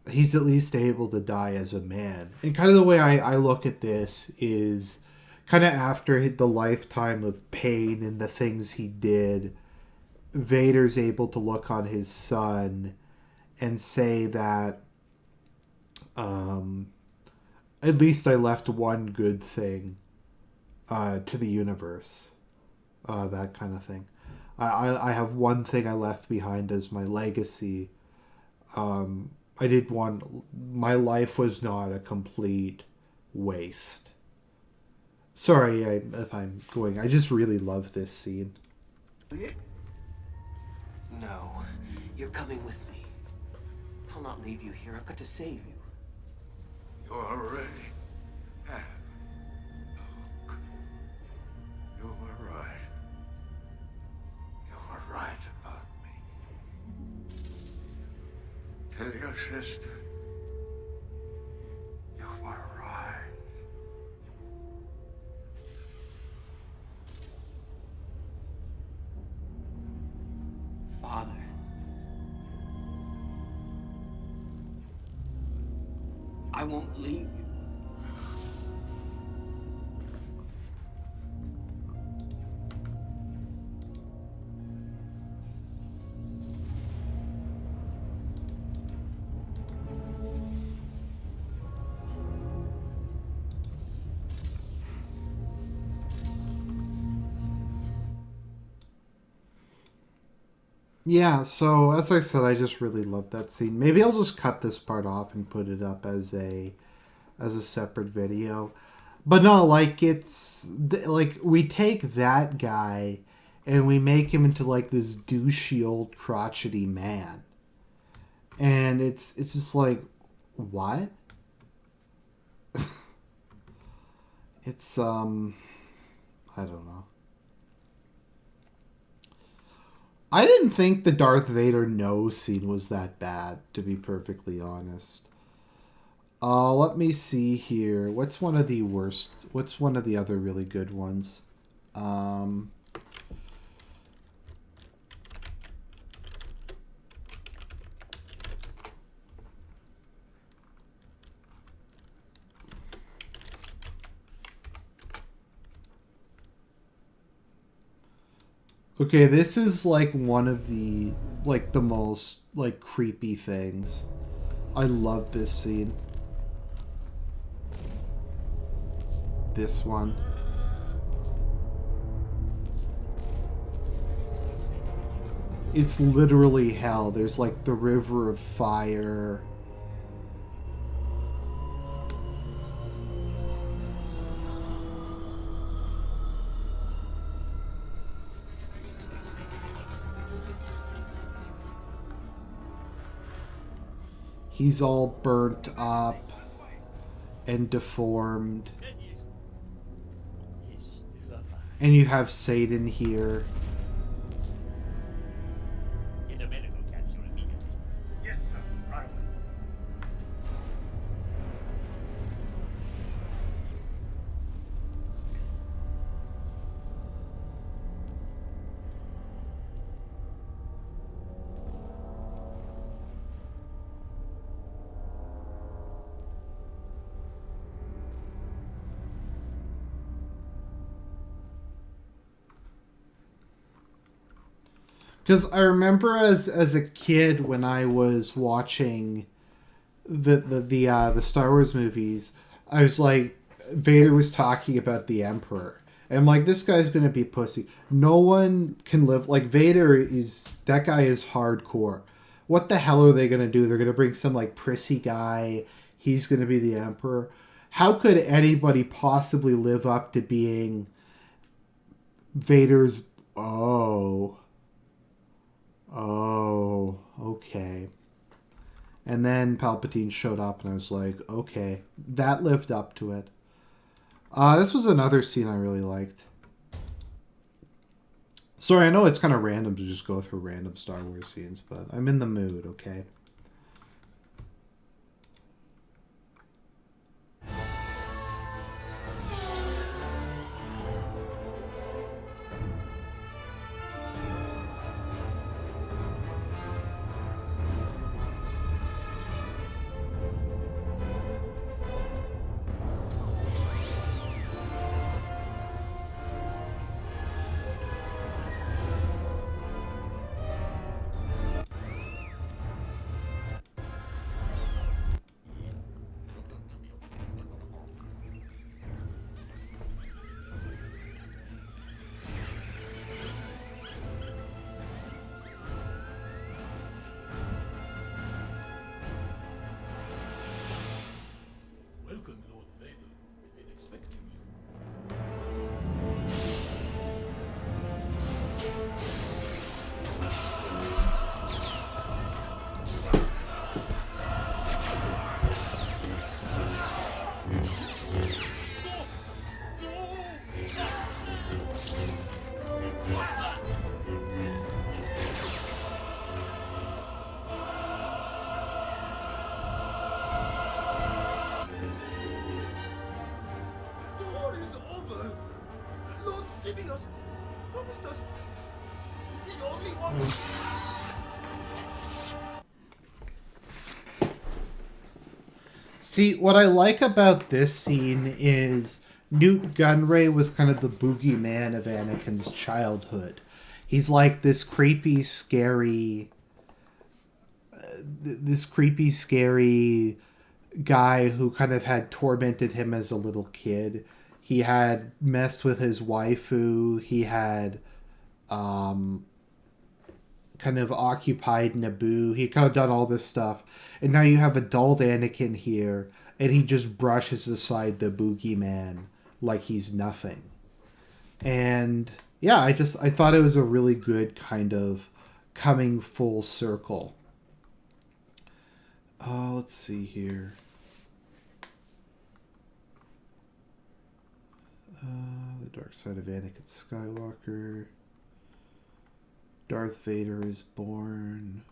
he's at least able to die as a man. And kind of the way I look at this is kind of after the lifetime of pain and the things he did, Vader's able to look on his son and say that at least I left one good thing to the universe. That kind of thing. I have one thing I left behind as my legacy. I did one. My life was not a complete waste. Sorry if I'm going. I just really love this scene. No, you're coming with me. I'll not leave you here. I've got to save you. You're ready. Look. You were right. You were right about me. Tell your sister. You were right. Father. I won't leave you. Yeah, so as I said, I just really love that scene. Maybe I'll just cut this part off and put it up as a separate video. But no, like like we take that guy and we make him into like this douchey old crotchety man. And it's just like, what? It's I don't know. I didn't think the Darth Vader no scene was that bad, to be perfectly honest. Let me see here. What's one of the worst? What's one of the other really good ones? Okay, this is like one of the most like creepy things. I love this scene. This one. It's literally hell. There's like the river of fire. He's all burnt up and deformed. And you have Satan here. Get a medical capsule immediately. Yes, sir. Right away. Because I remember as a kid when I was watching the Star Wars movies, I was like, Vader was talking about the Emperor. And I'm like, this guy's gonna be pussy. No one can live like Vader is. That guy is hardcore. What the hell are they gonna do? They're gonna bring some like prissy guy. He's gonna be the Emperor. How could anybody possibly live up to being Vader's? Oh, okay. And then Palpatine showed up, and I was like, okay, that lived up to it. This was another scene I really liked. Sorry, I know it's kind of random to just go through random Star Wars scenes, but I'm in the mood, okay? Welcome, Lord Vader. We've been expecting you. The war is over. Lord Sidious promised us peace. The only one. See, what I like about this scene is Newt Gunray was kind of the boogeyman of Anakin's childhood. He's like this creepy, scary guy who kind of had tormented him as a little kid. He had messed with his waifu. He had kind of occupied Naboo. He kind of done all this stuff. And now you have adult Anakin here, and he just brushes aside the boogeyman like he's nothing. And yeah, I thought it was a really good kind of coming full circle. Let's see here. The dark side of Anakin Skywalker. Darth Vader is born.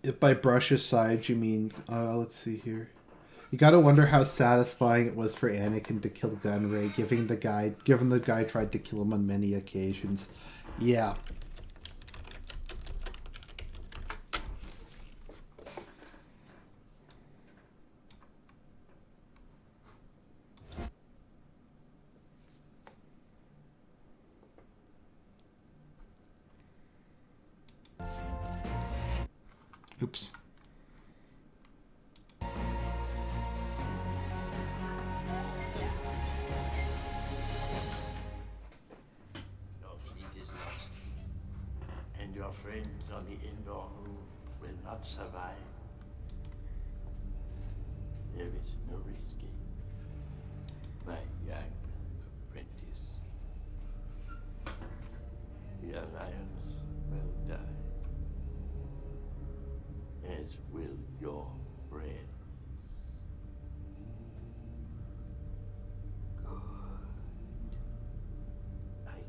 If by brush aside you mean, let's see here. You gotta wonder how satisfying it was for Anakin to kill Gunray, given the guy tried to kill him on many occasions. Yeah. Oops. Your fleet is lost, and your friends on the indoor moon will not survive. There is no escape, my young apprentice. The Alliance will die, as will your friends. Good. I can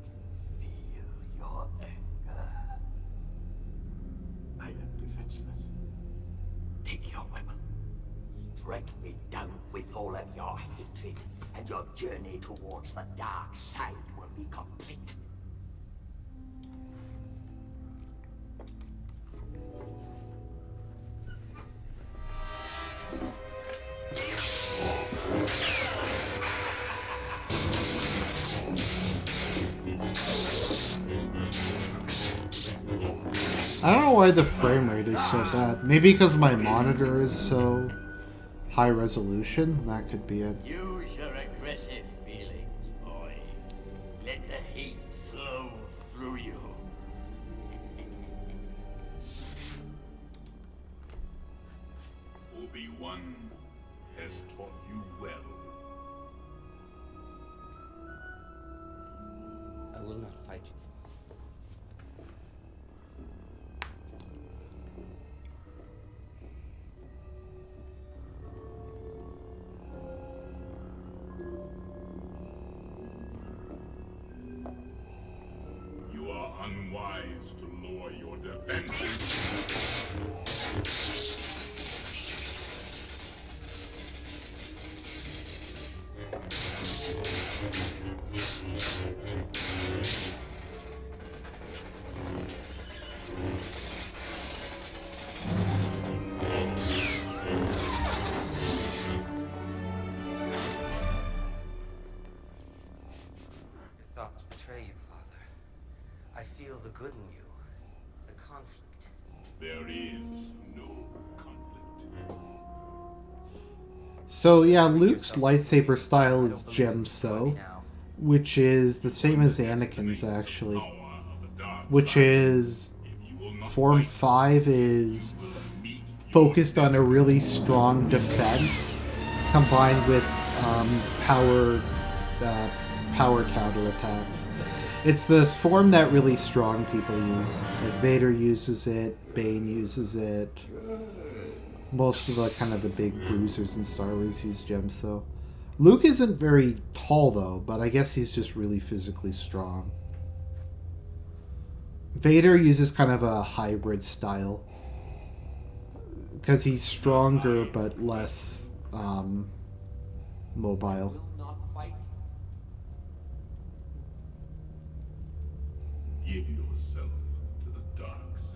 feel your anger. I am defenseless. Take your weapon. Strike me down with all of your hatred, and your journey towards the dark side will be complete. I don't know why the frame rate is so bad. Maybe because my monitor is so high resolution? That could be it. Use your aggressive feelings, boy. Let the hate flow through you. Obi-Wan has taught you well. I will not fight you, You are unwise to lower your defenses. Your thoughts betray you, Father. I feel the good in you. The conflict. There is no conflict. So yeah, Luke's lightsaber style is Gemso, which is the same as Anakin's actually. Power of the dark Which side. is If you will not Form fight, 5 is meet focused on a really strong defense combined with power counterattacks. It's the form that really strong people use. Like Vader uses it, Bane uses it. Most of the kind of the big bruisers in Star Wars use Gemso. Luke isn't very tall though, but I guess he's just really physically strong. Vader uses kind of a hybrid style because he's stronger but less mobile. Will not fight you. give yourself to the dark side.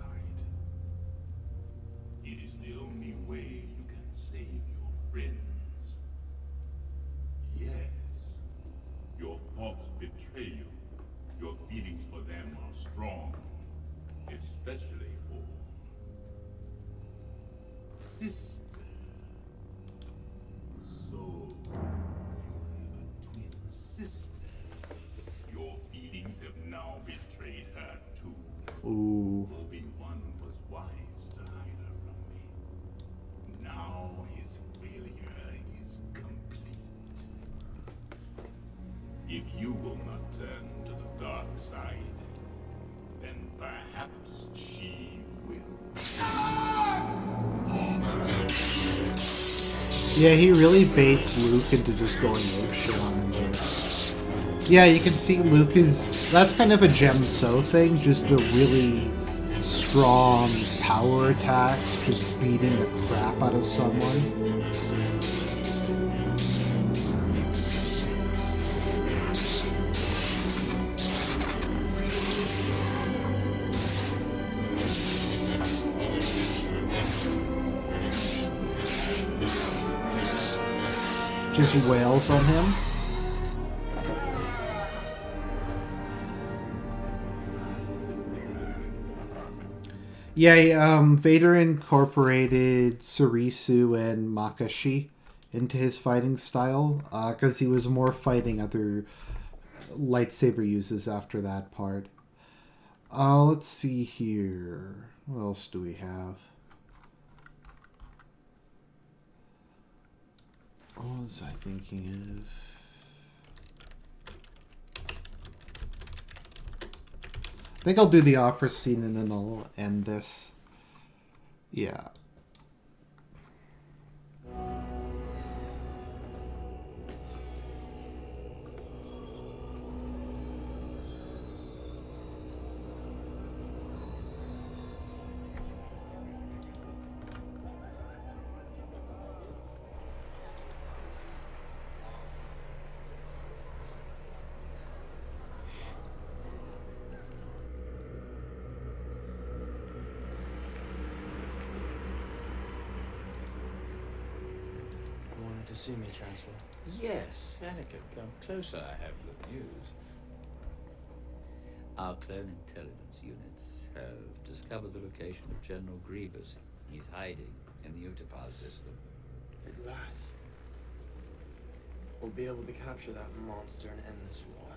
It is the only way you can save your friends. Yes, your thoughts betray you. Your feelings for them are strong, especially for sister. So, you have a twin sister. Your feelings have now betrayed her too. Ooh. Obi-Wan was wise to hide her from me. Now his failure is complete. If you will not turn to the dark side, then perhaps she will. Yeah, he really baits Luke into just going apeshit on him here. Yeah, you can see Luke is... That's kind of a Gemso thing, just the really strong power attacks, just beating the crap out of someone. Just wails on him. Vader incorporated Surisu and Makashi into his fighting style because he was more fighting other lightsaber uses after that part. Let's see here. What else do we have? What was I thinking of? I think I'll do the opera scene and then I'll end this. Yeah. To see me, Chancellor. Yes, Anakin, come closer. I have good news. Our clone intelligence units have discovered the location of General Grievous. He's hiding in the Utapau system. At last, we'll be able to capture that monster and end this war.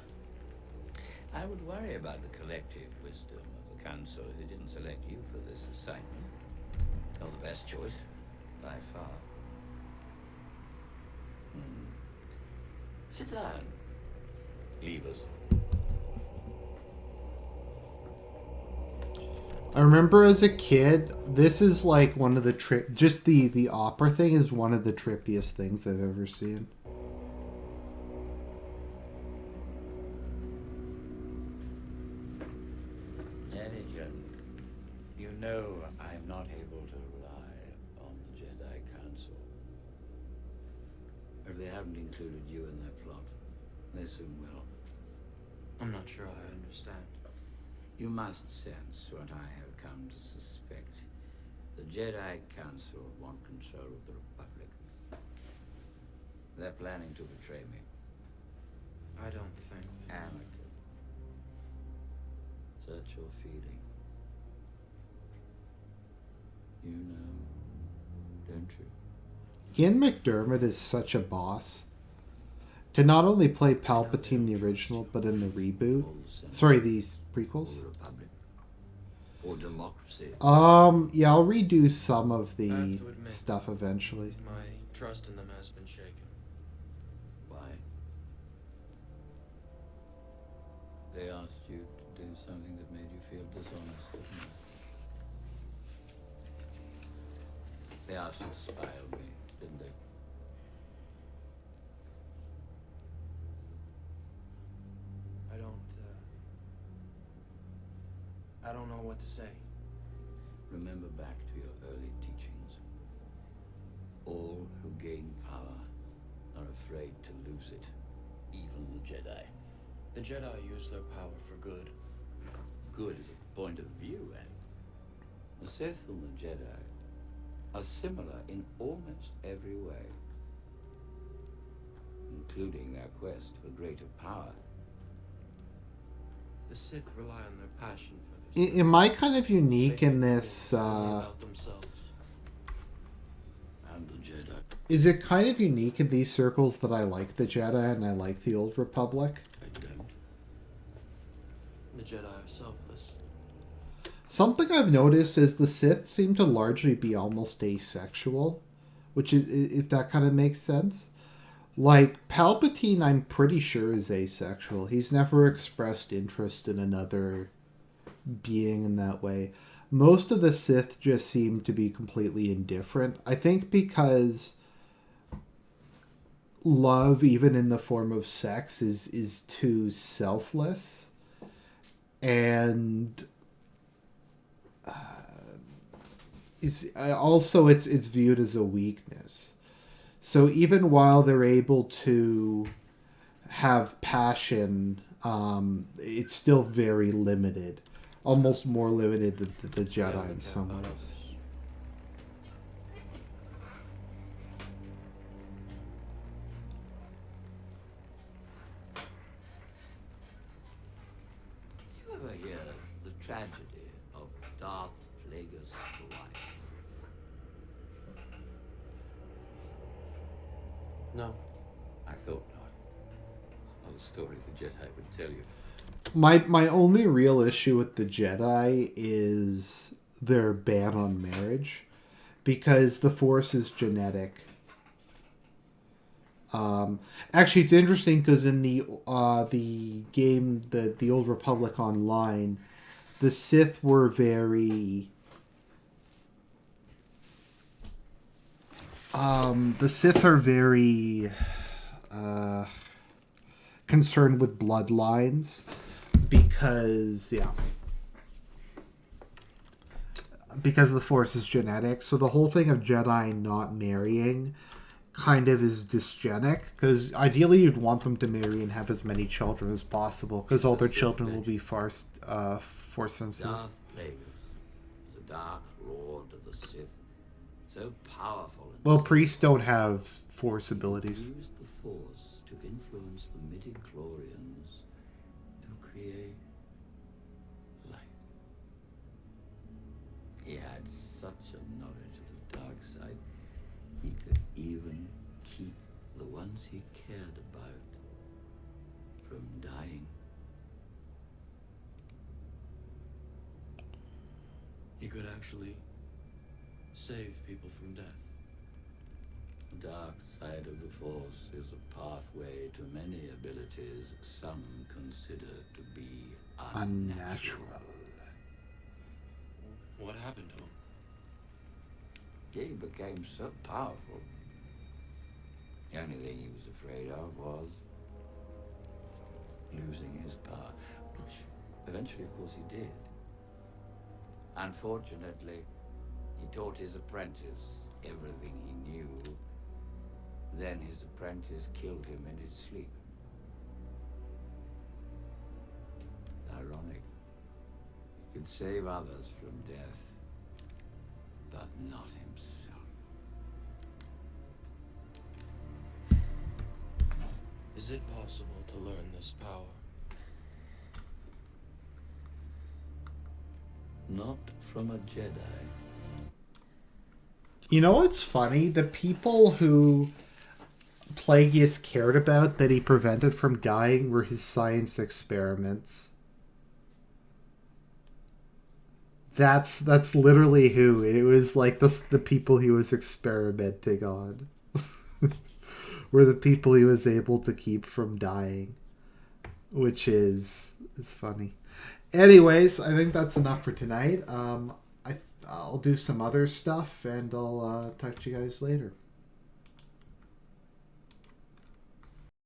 I would worry about the collective wisdom of the Council if they didn't select you for this assignment. You're the best choice, by far. Sit down. Leave us. I remember as a kid, this is like one of the just the opera thing is one of the trippiest things I've ever seen. Anakin, you know I'm not able to rely on the Jedi Council. If they haven't included you in their plot, they soon will. I'm not sure I understand. You must sense what I have come to suspect. The Jedi Council want control of the Republic. They're planning to betray me. I don't think. Anakin, search your feeling. You know, don't you? Ian McDermott is such a boss. To not only play Palpatine the original, but in the reboot. Sorry, these prequels. Or the Republic. Or democracy. Yeah, I'll redo some of the stuff eventually. My trust in them has been shaken. Why? They asked you to do something that made you feel dishonest, didn't they? They asked you to spy on me, didn't they? I don't know what to say. Remember back to your early teachings. All who gain power are afraid to lose it, even the Jedi. The Jedi use their power for good. Good is a point of view, and the Sith and the Jedi are similar in almost every way, including their quest for greater power. The Sith rely on their passion for their Am I kind of unique in this? about themselves. And the Jedi. Is it kind of unique in these circles that I like the Jedi and I like the Old Republic? I don't. The Jedi are selfless. Something I've noticed is the Sith seem to largely be almost asexual, which is, if that kind of makes sense. Like, Palpatine, I'm pretty sure, is asexual. He's never expressed interest in another being in that way. Most of the Sith just seem to be completely indifferent. I think because love, even in the form of sex, is too selfless. And also it's viewed as a weakness. So even while they're able to have passion, it's still very limited. Almost more limited than the Jedi in some ways. You ever hear the tragedy of Darth Plagueis No. I thought not. It's not a story the Jedi would tell you. My only real issue with the Jedi is their ban on marriage, because the Force is genetic. Actually, it's interesting because in the game, the Old Republic Online, the Sith were very the Sith are very concerned with bloodlines because because the Force is genetic. So the whole thing of Jedi not marrying kind of is dysgenic, because ideally you'd want them to marry and have as many children as possible, because all their children will be Force sensitive. Darth Plagueis is a dark lord of the Sith, so powerful. Well, priests don't have Force abilities. He used the Force to influence the midi-chlorians to create life. He had such a knowledge of the dark side, he could even keep the ones he cared about from dying. He could actually save people from death. The dark side of the Force is a pathway to many abilities some consider to be unnatural. What happened to him? He became so powerful. The only thing he was afraid of was losing his power, which eventually, of course, he did. Unfortunately, he taught his apprentice everything he knew. Then his apprentice killed him in his sleep. Ironic. He could save others from death, but not himself. Is it possible to learn this power? Not from a Jedi. You know what's funny? The people who Plagueis cared about that he prevented from dying were his science experiments. That's literally who. It was like the people he was experimenting on were the people he was able to keep from dying, which is funny. Anyways, I think that's enough for tonight. I'll do some other stuff, and I'll talk to you guys later.